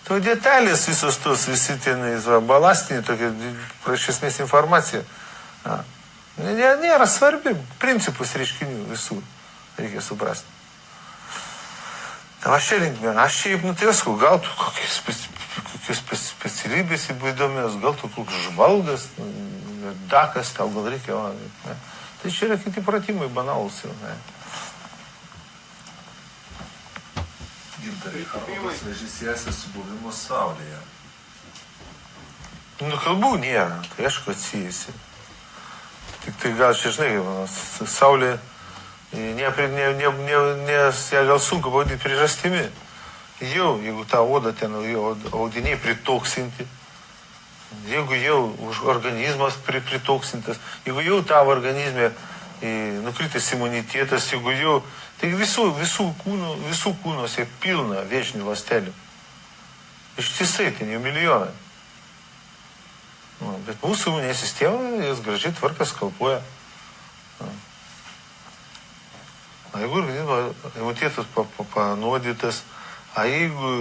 A: To detalės visos tos, visi tenai, balastiniai, tokia, iš esmės informacija, nėra svarbi, principus reiškinių visų reikia suprasti. Aš čia linkme, aš šiaip, tai visku, gal tu kokios specialybės įdomios, gal tu koks žvalgas, dakas, tau gal reikia, ne. Tai čia yra kiti pratimai banalūs jau, ne.
D: Gintarai, Haroldas Vėžys siejasi su buvimu Saulėje.
A: Kalbų nėra, tai aišku atsijasi. Tik tai gal čia, žinai, Saulė, nes ją gal sunku pavadinti priežastimi. Jau, jeigu tą odą ten, audiniai pritoksinti, jeigu jau organizmas pritoksintas, jeigu jau tavo organizme nukritęs imunitetas, jeigu jau, tai visų kūnuose pilna vėžinių ląstelių. Ištisai, ten jau milijonai. Bet mūsų imuninė sistema, jas gražiai tvarkas kalpuoja. Jeigu imunitetas panuodytas, jeigu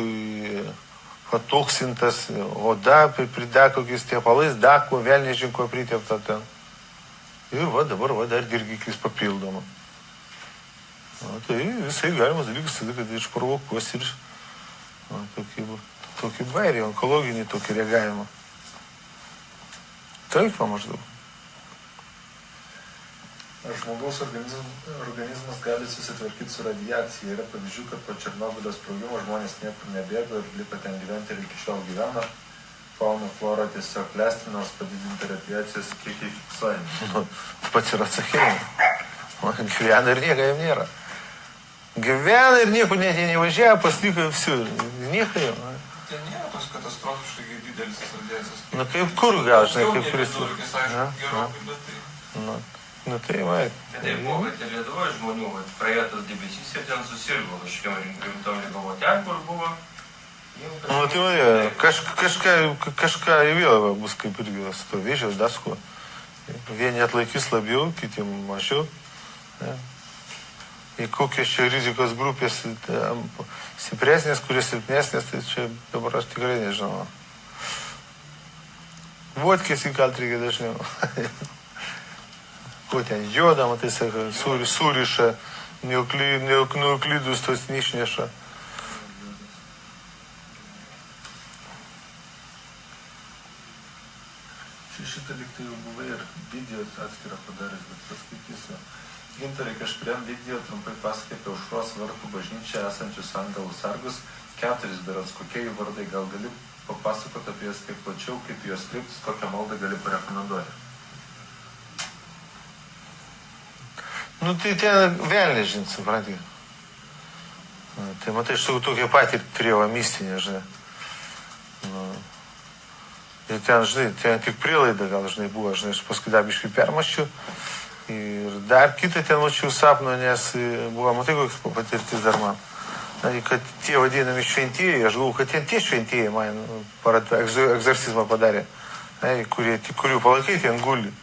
A: patoksintas, oda prideko kokiais tiepalais, dako, vėl nežinko pritepta ten. Ir dabar dar dirgiklis papildoma. Tai visai galimas dalykas, kad išprovokuos ir tokį bairį, onkologinį tokį reagavimą. Taip, maždaug.
D: Ar žmogaus organizmas gali susitvarkyti su radiacija? Yra pavyzdžių, kad po Černobylio sprogimo žmonės niekur nebėgo ir liko ten gyventi ir iki šiol gyvena. Fauna, flora tiesiog klesti, nors padidinti radiacijos kiekiai fiksuojami.
A: Pats ir atsakymai. Gyvena ir nieko jam nėra. Gyvena ir nieko net nevažiavo, pasliko visų. Nieko jam.
B: Ten nėra tos katastrofiškai didelis radiacijos.
A: Kaip kur gal, žinai, kaip kuris.
B: Gerokai, bet tai...
A: Tai vai.
C: Bet tai buvo, kad ir Lietuvoje žmonių, praėjo tas debesys ir ten susirgo kažkokiam rimtom ligom, ten kur buvo.
A: Tai va, kažką vėl bus kaip irgi su to vėžio, dasko. Vieni atlaikys labiau, kiti mažiau. Į kokios čia rizikos grupės stipresnės, kurios silpnesnės, tai čia dabar aš tikrai nežinau. Vodkės įkalt reikia dažniau. Ko ten jodą, matai, sako, suriša, neuklidus tos neišneša.
D: Šitą lygtai jau buvai ir video atskirą padaręs, bet paskaitysiu. Gintarai, kažkuriam video trumpai pasakai apie Aušros vartų bažnyčią esančius angelų sargus, 4 berods, kokie jų vardai, gal gali papasakoti apie jas kiek plačiau, kaip juos kreiptis, kokią maldą gali parekomenduoti.
A: Tai ten vėl nežinai, supranti. Tai matai, aš tokią patirtį turėjau mistinę, žinai. Ir ten, žinai, ten tik prielaida gal, žinai, buvo, žinai, aš paskui dar biškai permaščiau. Ir dar kitą ten mačiau sapno, nes buvo, matai, koks patirtis dar man. Kad tie vadinami šventieji, aš galvoju, kad ten tie šventieji man egzorcizmą padarė, kurių palaikai ten guli.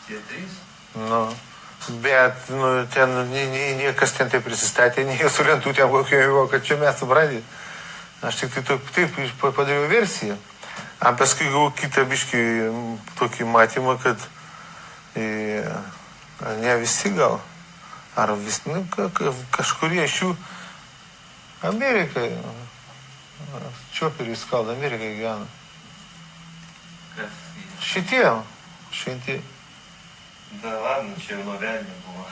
C: Tie 3?
A: Bet ten niekas ten taip prisistatė, nei su lentutėm kokio, kad čia mes supranti. Aš tik taip padariau versiją. Paskui gavau kitą biškį tokį matymą, kad ne visi gal, ar vis, kažkurie iš jų Amerikai, čioperiai skalda, Amerikai gyvena. Šitie, šventi.
C: Da ladno, čia jau nuo velnio buvo.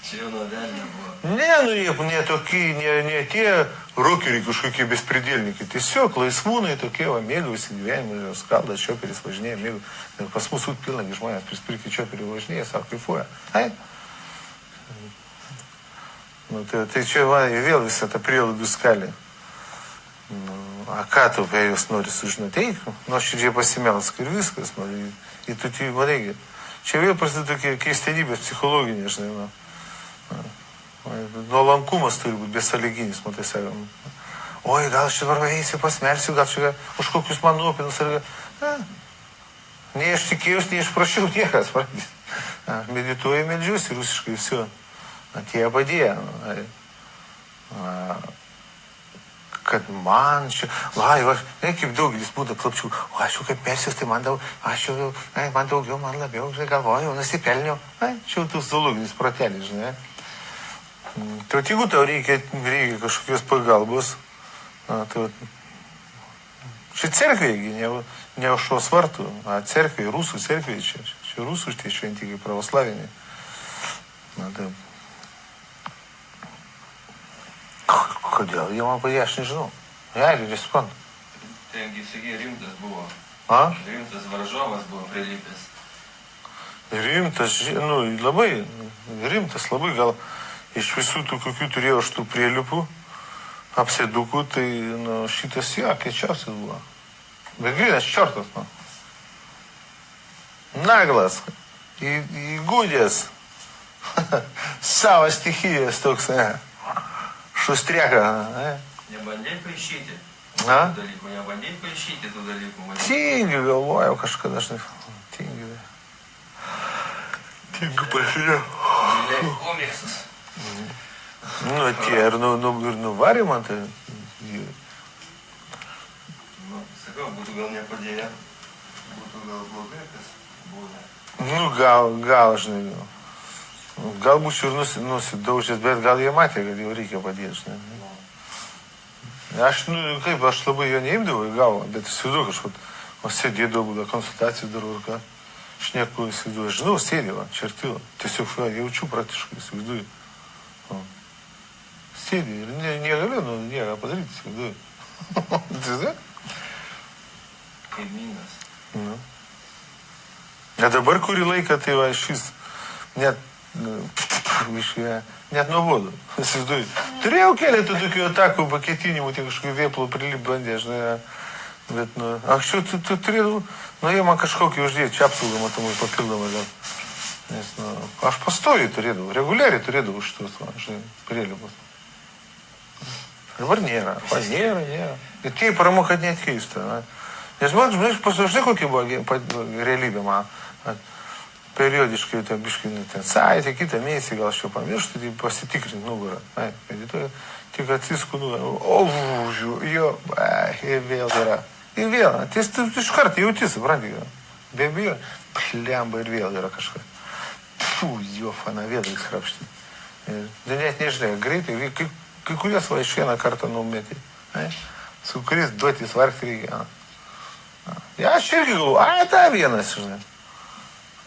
C: Čia jau nuo velnio buvo.
A: Ne, nu jie ne tokie, ne tie rokeriai kažkokie bespridėlnikai. Tiesiog laisvūnai tokie, va, mėgausi gyvenimą, skalda, čioperis važinėja, mėgausi. Pas mus pilnagi žmonės prispirkį čioperį važinėja, sako, kaifuoja. Ai? Nu, tai čia va, vėl visą tą prielaidų skalį. Nu, a ką tu apie jūs nori sužinoti? Eik, nuoširdžiai pasimelsk ir viskas. Nu, į tu tai, man čia vėl prasideda tokie keistenybės psichologinė, žinai, nu. Nuolankumas turi būti besąlyginis, matai, sakom. Oi, gal aš dabar eisiu pasmersiu, gal čia už kokius man nuopinus. Nei aš tikėjausi, nei aš prašiau niekas. Medituoju, meldžiuosi rusiškai, viso. Tie padėjo. Kad man čia, kaip daugelis būtų klapčių, aš jau kaip persius, tai man daugiau, man labiau, žinai, galvoju, nusipelniau. Čia jau tu zoologinis protelis, žinai. Tai jeigu tau reikia kažkokios pagalbos, tai čia cerkvėgi, ne aušros vartų, cerkvė, rusų cerkvė, čia rusų tie šventikai pravoslaviniai. Tai kodėl jie man padėjo, aš nežinau. Jei, nesuprantu.
C: Tengi, sakai, rimtas buvo. Rimtas varžovas buvo prilipęs.
A: Rimtas, nu, labai rimtas, labai gal iš visų tų, kokių turėjau aš tų prielipų, apsėdukų, tai, nu, šitas jo, kečiausias buvo. Bet grynas čertas, nu. Naglas, įgūdęs, savo stichijas toks, šustrieka.
C: Nebandėjai paaišyti
A: A?
C: tų dalykų, nebandėjai paaišyti tų dalykų.
A: Tingiu galvojau kažkada, žinai, tingiu. Tingiu prasidėjau.
C: Giliai komiksas.
A: Nu, tie ir nuvarė man, tai...
C: Nu, sakau, būtų gal nepadėję. Būtų gal blogai, kas būna.
A: Nu, gal, žinai, gal būčiau ir nusidaužęs, bet gal jie matė, kad jau reikia padėti, žinai. Aš, nu, kaip, aš labai jo neimdavau į galvą, bet įsivaizduoju kažkot, o sėdėdavau, gal konsultacijų darau ir ką, šneku, įsivaizduoju, žinau, sėdėjau, čertilo, tiesiog jaučiu praktiškai, įsivaizduoju. Sėdė ir negaliu, nu, nieko padaryti, įsivaizduoju. Įsivaizduoju?
C: Kaimynas.
A: Nu. A dabar kurį laiką, tai va, iš vis, net nuobodu, įsivaizduoju. Turėjau keletą tokių atakų, paketinimų, tik kažkokių vėplų prilip bandė, žinai, bet, nu, anksčiau tu turėdavau, nu, jie man kažkokį uždėti, čia apsaugą matomai papildomą gal. Nes, nu, aš pastoviai turėdavau, reguliariai turėdavau šitus, va, žinai, prilipus. Dabar nėra, nėra. Ir tai paramu, kad net keista, na. Nes man, žinai, kokia buvo realybė man. Periodiškai, tai biškai, ten savaitę, kitą mėnesį, gal aš jau pamirštu, tai pasitikrinti nugarą. Medituoju, tik atsisku nugarą. Ir vėl yra. Ir vėl, tai iš karto jauti, supranti, be abejo, plemba ir vėl yra kažkas. Fana, vėl reiks krapštyti. Net nežinai, greitai, kai kurias va iš vieną kartą numetė. Su kuriais duotis vargti reikia. Ja, aš irgi galvoju, ta vienas, žinai.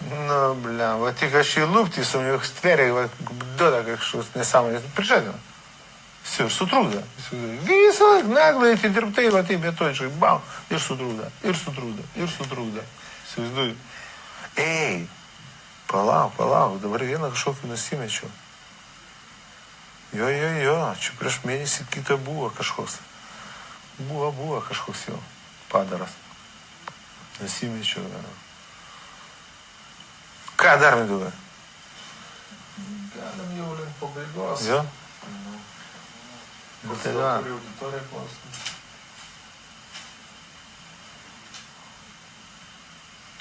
A: Nu, blem, va tik aš į lūptį su mane stveriai, va, duoda kažkoks nesąmonės, prižadina. Ir sutrūda. Visą naglai atidirbtai, va taip, metodiškai, bam, ir sutrūda. Įsivaizduoju. Ei, palauk, dabar vieną kažkokį nusimečiau. Jo, čia prieš mėnesį kitą buvo kažkoks. Buvo kažkoks jau padaras. Nusimečiau. Ką dar meduvė?
D: Galim jau link pabaigos.
A: Jo?
D: Tai va. Auditorija klausimų.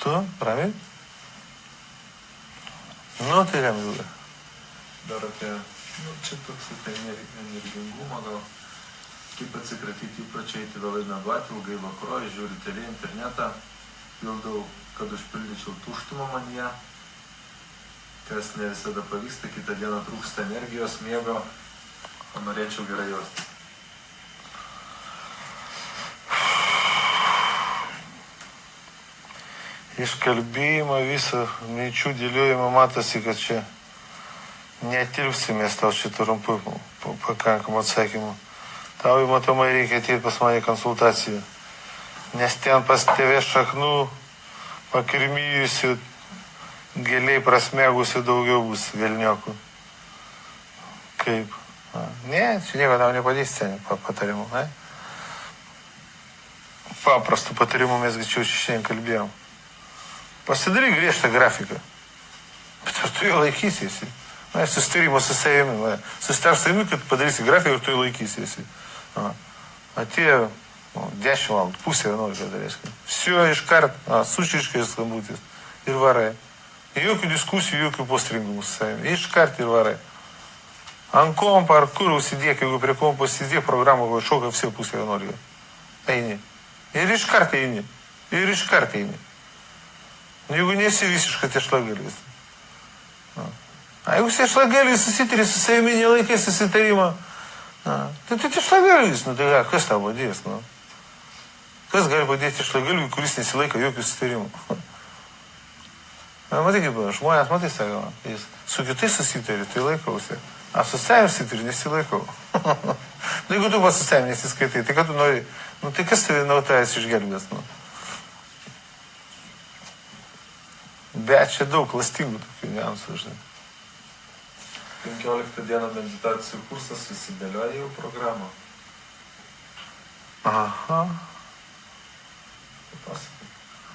A: Tu, ramiai? Nu, tai meduvė.
D: Dar apie, čia toks apie energingumą gal. Kaip atsikratyti įpročiai, tai vėlai neduoti, ilgai vakroji, žiūri tele, internetą, pildau, kad užpildyčiau tuštumą manyje, kas ne visada pavyksta, kitą dieną trūksta energijos, miego, o norėčiau gerai jaustis.
A: Iš kalbėjimo viso minčių dėliojimo matosi, kad čia Netilpsi mes tau šitų trumpų pakankamų atsakymų. Tau jau matomai reikia ateiti pas mane į konsultaciją. Nes ten pas tėvė šaknų pakirmijusių, giliai prasmegusių daugiau bus velniokų. Kaip? Ne, čia nieko tau nepadės ten patarimų. Ne? Paprastų patarimų mes čia šiandien kalbėjom. Pasidaryk griežtą grafiką. Bet ar tu jo laikysiesi? Susitarimo su savimi. Susitar su savimi, kad padarysi grafiką ir tu jo laikysiesi. Atėjo 10 valandų, pusė 11 darės. Все iškart, sušiškai skambutis ir varai. Jokių diskusijų, jokių postringimų su savimi. Iškart ir varai. Ant kompo ar kur užsidėk, jeigu prie kompo užsidėk programą, šoka visi pusė 11. Eini. Ir iškart eini. Ir iškart eini. Jeigu nesi visiškai tešlagalis. A jeigu tešlagalis susitari su savimi, nelaikai susitarimo, tai tu tešlagalis, nu tai ką, kas tau padės, nu? Kas gali padėti tešlagaliui, kuris nesilaiko jokių susitarimų? Matai kaip, žmonės, matai, sako, jis su kitais susitari, tai laikausi. A su savimi susitari, nesilaikau. Na, jeigu tu pas su savimi nesiskaitai, tai ką tu nori, nu tai kas tave naujas išgelbės, nu? Bet čia daug klastingų tokių niuansų, žinai.
D: 15 dieną meditacijų kursas susidėlioja jau programą.
A: Aha.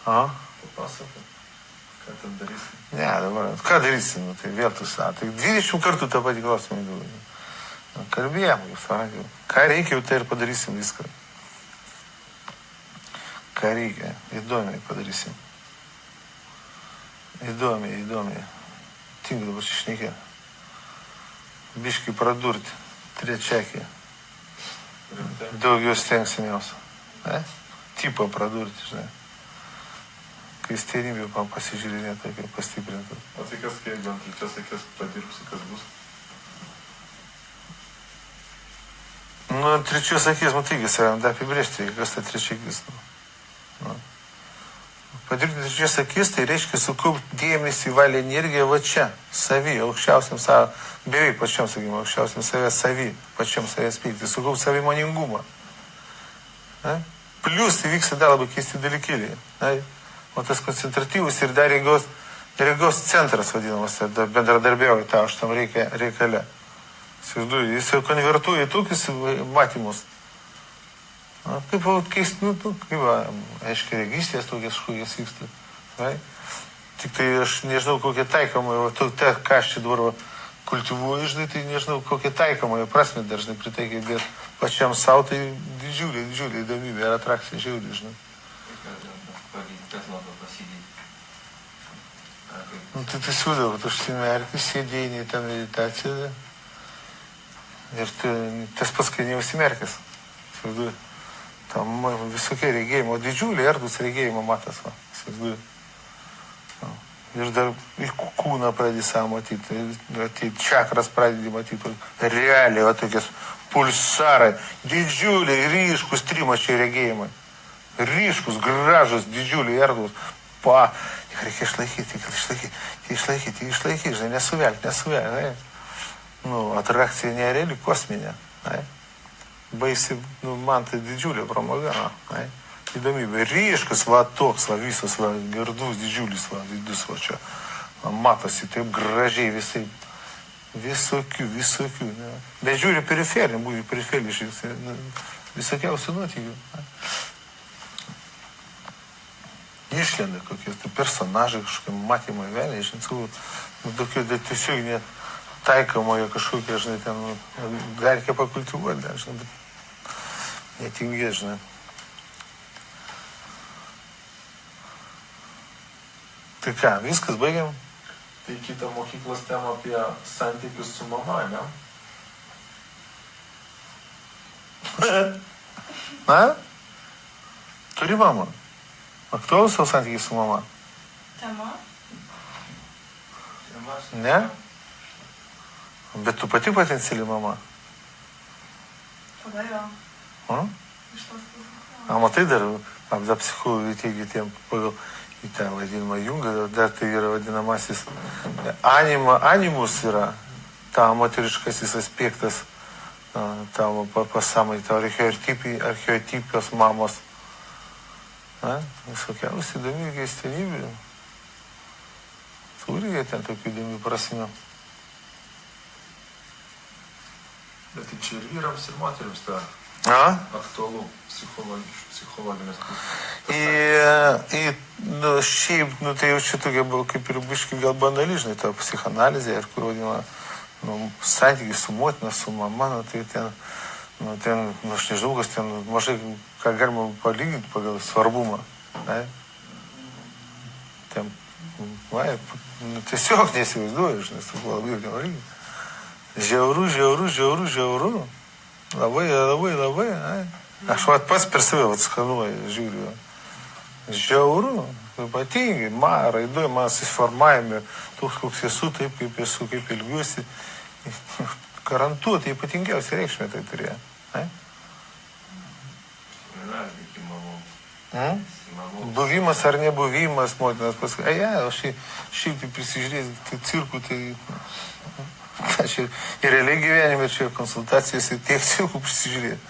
D: Papasakot. Ką ten darysim?
A: Ne, dabar, ką darysim, nu, tai vėl tu tai 20 kartų tą patį klausimą įduodim. Kalbėjom, kaip sakiau. Ką reikia, jau tai ir padarysim viską. Ką reikia, įdomiai padarysim. Įdomiai. Tink dabar išnekė. Biškai pradurti. Trečiakį. Daugiau stengsimės. Tipo pradurti, žinai. Kristienybė pasižiūrėti, tokia pastiprinta.
D: O tai kas, kai ant trečios akės padirbsi, kas bus?
A: Nu, trečios akės, matai, dar apibrėžti, kas tai trečia akis. Padirbti trečios akis, tai reiškia sukaupti dėmesį, valią energiją va čia, savį, aukščiausiam savo, beveik pačiam, sakykime, aukščiausiam savį, pačiam savęs pykti, sukaupti savimoningumą. Plius tai vyksta dar labai keisti dalykėliai. O tas koncentratyvus ir dar regos centras vadinamas, bendradarbiauja tą, aš tam reikale. Jis jau konvertuoja į tokius matymus. Kaip keist, aiškiai, regystės tokias škokias vyksta. Tik tai aš nežinau, kokie taikomai, ką aš čia dabar kultivuoju, žinai, tai nežinau, kokie taikomai prasme dažnai pritaikai, bet pačiam savo tai didžiulė įdomybė ir atrakcija žiauri, žinai.
C: Kas nuo to pasidėti?
A: Tai siūdavo, tu užsimerki, sėdėjai ten meditaciją ir tas pats, kai neužsimerkęs. Tam visokie regėjimo, didžiuliai erdvus regėjimo matas, va. Ir dar kūną pradedi savo matyti, čakras pradedi matyti, realiai, va tokias pulsarai, didžiuliai, ryškus trimačiai regėjimai. Ryškus, gražus, didžiuliai erdvus. Reikia išlaikyti, žinai, nesuvelti, žinai. Atrakcija nereali, kosminė. Baisi, man tai didžiulė pramoga, įdomybė. Ryškas, va toks, va visas, va gardus, didžiulis, va vidus, va čia. Matosi taip gražiai visai, visokių. Ne? Bet žiūri periferinį, būtų periferiškai, visokiausių nuotykių. Išlenda kokie tai personažai, kažkokie matymai, vėliai, žinai, tokie tiesiog netaikomoje kažkokie, žinai, ten dar reikia pakultivuoti, žinai, netingė, žinai. Tai ką, viskas, baigiam?
D: Tai kita mokyklos tema apie santykius su mama, ne?
A: Na? Turi mamą? Aktualus savo santykiai su mama?
E: Tema?
A: Ne? Bet tu pati potenciali mama?
E: Tada jo. Iš tos pusės.
A: Matai dar psichologų teigia tiem pagal į tą vadinamą Jungą, dar tai yra vadinamasis animus yra, tavo moteriškasis aspektas, tavo pasamai, tavo archeotipijos mamos. Visokiausių įdomių keistenybių. Turi jie ten tokių įdomių prasmių.
D: Bet tai čia ir vyrams, ir moteriams ta aktualu psichologinės pusės.
A: Šiaip, tai jau čia tokia buvo kaip ir biškai gal banali, žinai, ta psichoanalizė, ir kur vadinama, santykiai su motina, su mama, tai ten, aš nežinau, kas ten mažai, ką galima palyginti pagal svarbumą. Ne? Ten, tiesiog nesivaizduoju, žinai, su kuo labai palyginti. Žiauru. Labai. Aš pats per save atskanuoju, žiūriu. Žiauru, ypatingai, raidoje, man susiformavime, toks, koks esu, taip, kaip esu, kaip ilgiuosi. Garantuotai ypatingiausia reikšmė tai turėjo. Buvimas ar nebuvimas, motinas pasakai, šiaip tai prisižiūrės, tai cirkų, tai ir realiai gyvenime čia konsultacijose tiek cirkų prisižiūrės.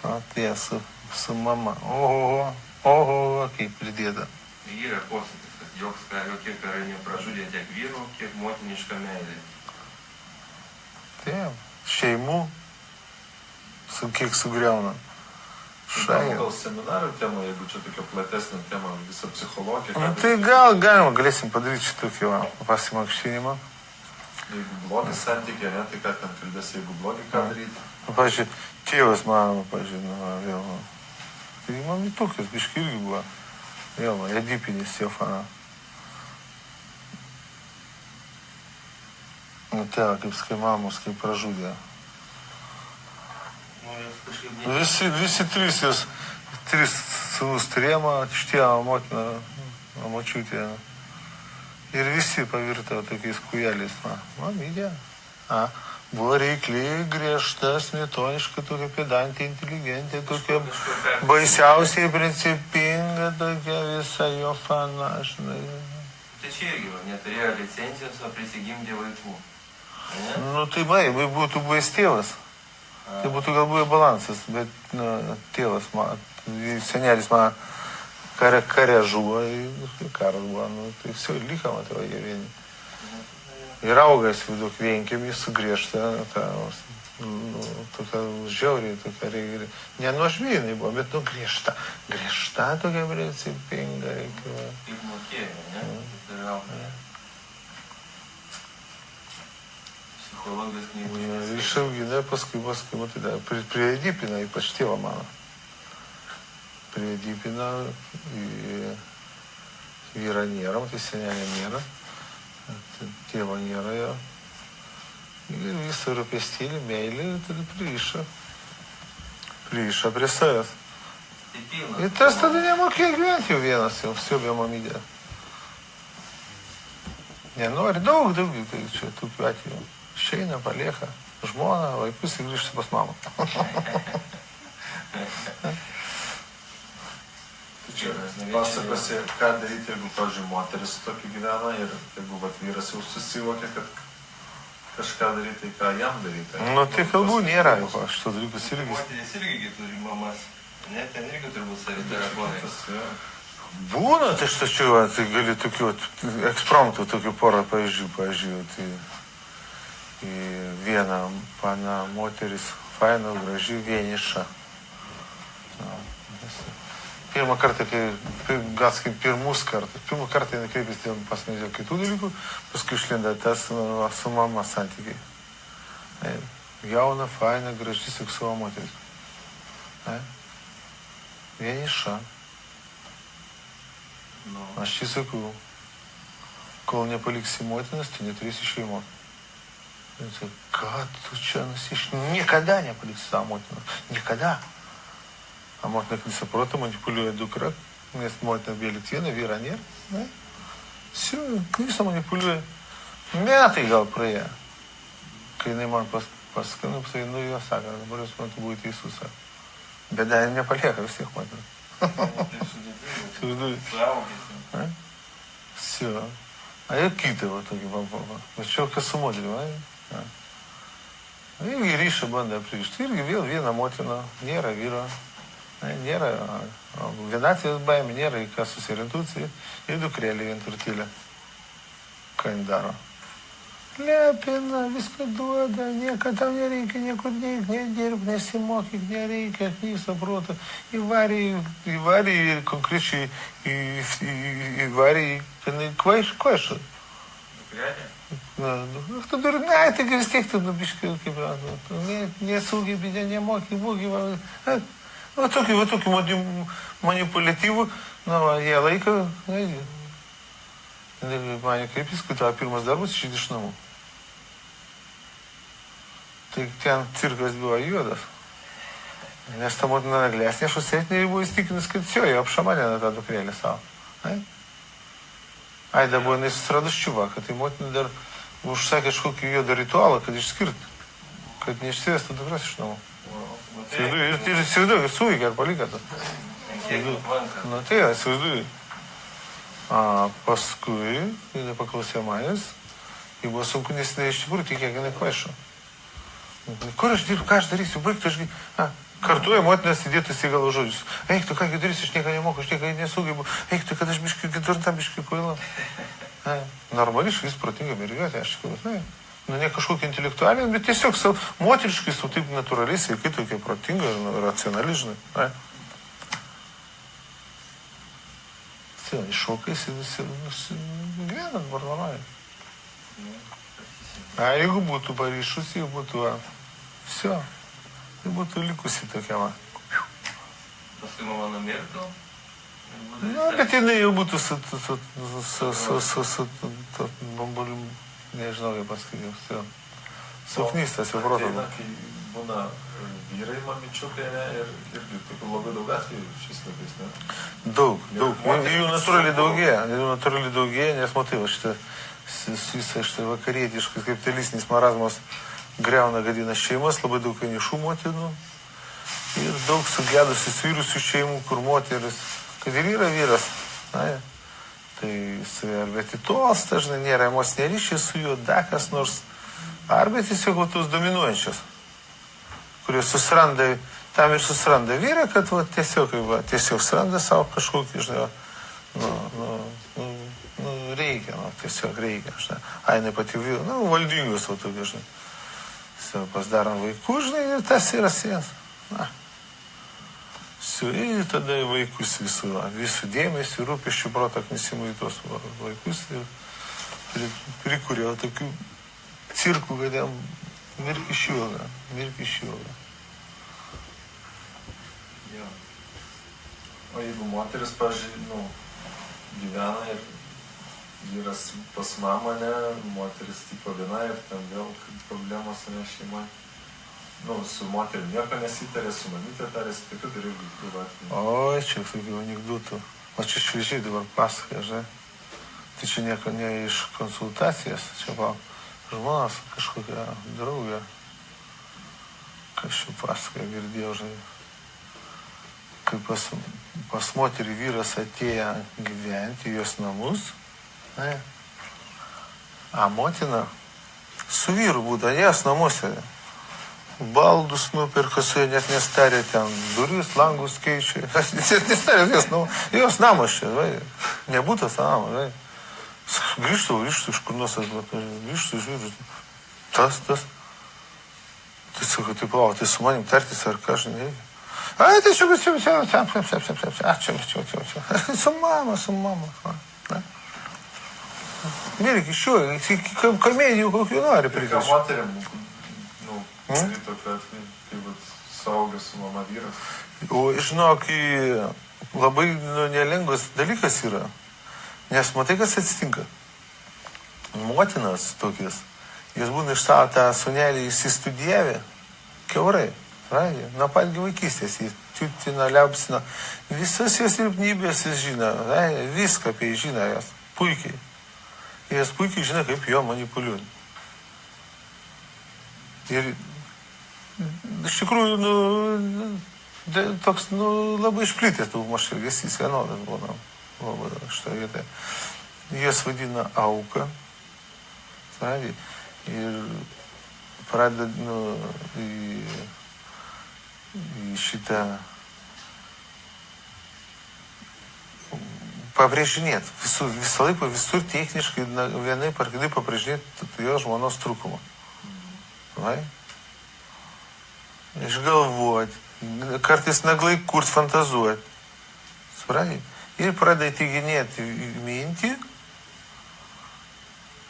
A: Tai su mama. Oho, kaip pridėta.
C: Yra posakis, kad jokie karai nepražudė tiek vyrų, kiek motiniška meilė.
A: Taip, šeimų, kiek sugriauna.
D: Gal seminarų tema, jeigu čia tokia platesnė tema, visa psichologija.
A: Tai galėsim padaryti šitokį pasimakštinimą.
D: Jeigu blogi santykiai, tai ką ten kalbės, jeigu blogi, ką daryti?
A: Pavyzdžiui, tėvas mano, vėl. Tai man tokias biškai irgi buvo. Vėl, edipinis jo fana. Tėva, kaip skai mamos, kaip pražudė. Visi trys sūnus turėjimo, ištėva motina, močiutė. Ir visi pavirto tokiais kujeliais. Mamydė. Buvo reikli, griežta, smetoniška, tokia pedantė, inteligentė, tokia baisiausiai principinga, tokia visa jo fana, žinai.
C: Tai čia irgi neturėjo licencijos, o prisigimdė vaikų.
A: Tai būtų buvęs tėvas. Tai būtų gal buvę balansas, bet tėvas, senelis man kare žuvo, karas buvo, tai viso liko, matau, jie vieni. Ir augas viduk vienkėmį sugriežta, tokia žiauriai, tokia reikia. Nenuožmynai buvo, bet griežta. Griežta tokia principinga reikia.
C: Kaip mokėjo, ne? Psichologas knygų.
A: Išaugina, paskui, priedipina, ypač tėvą mano. Priedipina, vyra nėra, tai senelė nėra. Tėvo nėra jo. Ir visą rūpestėlį, meilį, ir tada pririša prie savęs. Ir tas tada nemokėjo gyventi jau vienas, jau siubė mamydė. Nenori daug, tai čia tokių atvejų. Išeina, palieka žmoną, vaikus ir grįžta pas mamą.
D: Čia pasakosi, ką daryti, jeigu, pavyzdžiui, moteris su tokiu gyvena ir jeigu vyras jau susivokia, kad kažką daryti, ką jam daryti.
A: Tai kalbų nėra, šitos dalykus irgi.
C: Moteris irgi turi mamas. Ne, ten irgi turbūt saviterapeutės.
A: Būna, tai štačiu, tai gali tokių ekspromptų, tokių porą pavyzdžių. Tai viena pana moteris, faina, graži, vieniša. Pirmą kartą, pirmus kartus, pirmą kartą jinai kreipėsi pas mane dėl kitų dalykų, paskui išlinda tas su mama santykiai. Jauna, faina, graži, seksuali moteris. Vieniša. Aš čia sakau, kol nepaliksi motinas, tai neturėsi šeimos. Ką tu čia nusiš? Niekada nepaliksi savo motinas. Niekada. A motina, kad suprato, manipuliuoja dukra, nes motina vėliks vieną, vyra nėra. Visą manipuliuoja. Metai gal praėjo. Kai jinai man paskanu, tai jo sako, dabar jūs man tu buvai teisus. Bet dar nepalieka vis tiek motina. Все. А я kitą va tokį papapą. Mačiau, kas su moteriu, Irgi ryšą bando pririšti. Irgi vėl viena motina, nėra vyro, nėra vienatvės baimė, nėra į ką susiorientuoti. Ir dukrėlė vien turtylė. Ką jin daro? Lepina, viską duoda, nieko tam nereikia, niekur nedirb, nesimokyk, nereikia, knyso proto. Įvarė konkrečiai, įvarė kvaišą. Tu durnai, tai vis tiek tu biškai, kaip nesugebė, nemoky, būgi. Va tokių manipuliatyvų, jie laiko, mane kreiptis, kad tavo pirmas darbas išeiti iš namų. Tai ten cirkas buvo juodas. Nes ta motina naglesnė, aš užsėtinė buvo įstikinus, kad jo apšamanė tą dukrėlį savo. Aida buvo nesusiradas čiuvaką, tai motina dar užsakė kažkokį juodą ritualą, kad išskirti, kad neišsivestų dukras iš namų. Ir įsivaizduoju, suveikė ar palikėtų. Nu tai, įsivaizduoju. Paskui, jinai paklausė manęs, jai buvo sunku, nes jinai iš tikrųjų tik kiek jinai kvaišo. Kur aš dirbu, ką aš darysiu, baigtų, aš kartuoja motinas įdėtas į galvo žodžius. Eik tu, ką darysiu, aš nieko nemoku, aš nieko nesugebu. Eik tu, kad aš biškai durta, biškai kvaila. Normaliai, vis protinga mergiotė, aš tikrųjų. Nu, ne kažkokia intelektualinė, bet tiesiog moteriškai, su taip natūraliai, sveikai tokia protinga ir racionali, žinai. Iššokais ir visi gyvenat barnamai. Jeigu būtų paryšus, jeigu būtų, viso, tai būtų likusi tokia, va.
C: Paskui mama numirtų.
A: Na, bet jinai jau būtų su bamboliu, nežinau, kaip pasakyti, suknystas jau proto.
D: Kai būna vyrai mamyčiukai, ir tokių labai daug atvejų šiais laikais, ne?
A: Daug. Jų natūraliai daugėja, nes matai, visą šitą vakarietiškas kapitalistinis marazmas greuna, gadina šeimas, labai daug vienišų motinų ir daug sugedusių svyrusių šeimų, kur moteris, kad ir yra vyras, tai jisai arba atitols, dažnai nėra emocinė ryšė su juo, dakas nors, arba tiesiog tos dominuojančios, kurie susiranda, tam ir susiranda vyrą, kad tiesiog suranda savo kažkokį, žinai, reikia, tiesiog reikia, žinai, ainai pati vyrų, valdingus, tokie, žinai, pasidarom vaikų, žinai, ir tas yra sienas, ir tada vaikus visų dėmesį, rūpesčių proto knisimų į tos vaikus ir prikūrė tokių cirkų, kad jam mirk iš juoga.
D: O jeigu moteris, pažiūrėjau, gyvena ir vyras pas mamą, moteris tipo viena ir ten vėl problemos šeimoje. Su moterim nieko nesitarė, su mamytė tarėsi, tai tu turi vaikų.
A: Oi, čia tokių anekdotų. O čia šviežiai dabar pasakoja, žinai. Tai čia nieko ne iš konsultacijas, čia žmonas kažkokia draugė. Kas čia pasakoja, girdėjau, žinai. Kai pas moterį vyras atėjo gyventi į jos namus, motina su vyru būtų, jos namuose. Baldus nupirka, su jie net nestarė ten, duris, langus keičia. Net nestarė jos namas čia, nebūtas namas. Grįžtų iš kur nors, grįžtų, žiūrėjau. Tas. Tai sako, tai su manim tartis ar ką, žinai. Tai čia. Su mama. Mirk iš jų, komedijų kokių nori prikaišti.
D: Ką moteriam, tai tokia, kaip suaugęs su mama vyras.
A: O žinok, labai nelengvas dalykas yra, nes matai, kas atsitinka. Motinas tokias, jis būna iš savo tą sūnelį įsistudijavę, kiaurai, nuo pat vaikystės, jis tiutina, liaupsina, visas jos silpnybės jis žino, viską apie jį žino jos, puikiai. Jis puikiai žino, kaip jo manipuliuoti. Ir iš tikrųjų, toks, labai išplitęs daugmaž elgesys vienodas būna. Šitoje vietoje. Jas vadina auka. Ir pradeda į šitą pabrėžinėti. Visą laiką visur techniškai vienai par kitaip pabrėžinėti jo žmonos trūkumą. Vai? Išgalvoti, kartais naglai kurt, fantazuoti. Supranti? Ir pradeda įtikinėti mintį,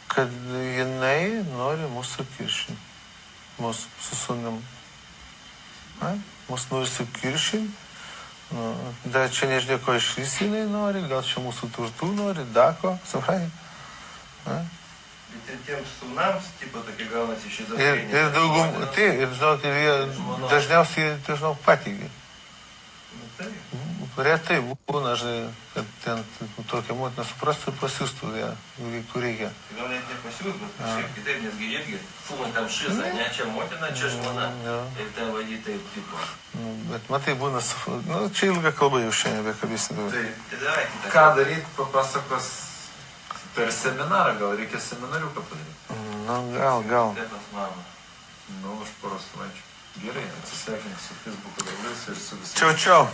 A: kad jinai nori mūsų kiršinti. Mūsų su sūnum. Mūsų nori sukiršinti. Dar čia nežinia, ko iš vis jinai nori, gal čia mūsų turtų nori, dako, supranti?
C: Bet ir tiems sūnams, tipo, tokie gaunasi
A: Ir
C: šizofrenija.
A: daugum, tai, ir žinok, ir jie dažniausiai, tai žinok, pateigia.
C: Nu, tai.
A: Retai būna, žinai, kad ten tokia motina suprastų ir pasiūstų ją, kur reikia.
C: Gal net nepasiūs, bet kažkaip kitaip, nesgi irgi sūnai tam šizą, ne, čia motina, čia žmona. Ir ten vadyti taip, tipo.
A: Bet matai, būna, čia ilga kalba jau šiandien bekabėsim.
D: Tai
C: Tai davai kitą.
D: ką daryti, papasakos per seminarą, gal reikia seminariuką padaryti.
A: Gal.
C: Tai pas mamą.
D: Nu, už poros savaičių. Gerai, atsisveikink su Facebook'o draugais ir su visais.
A: Čiau.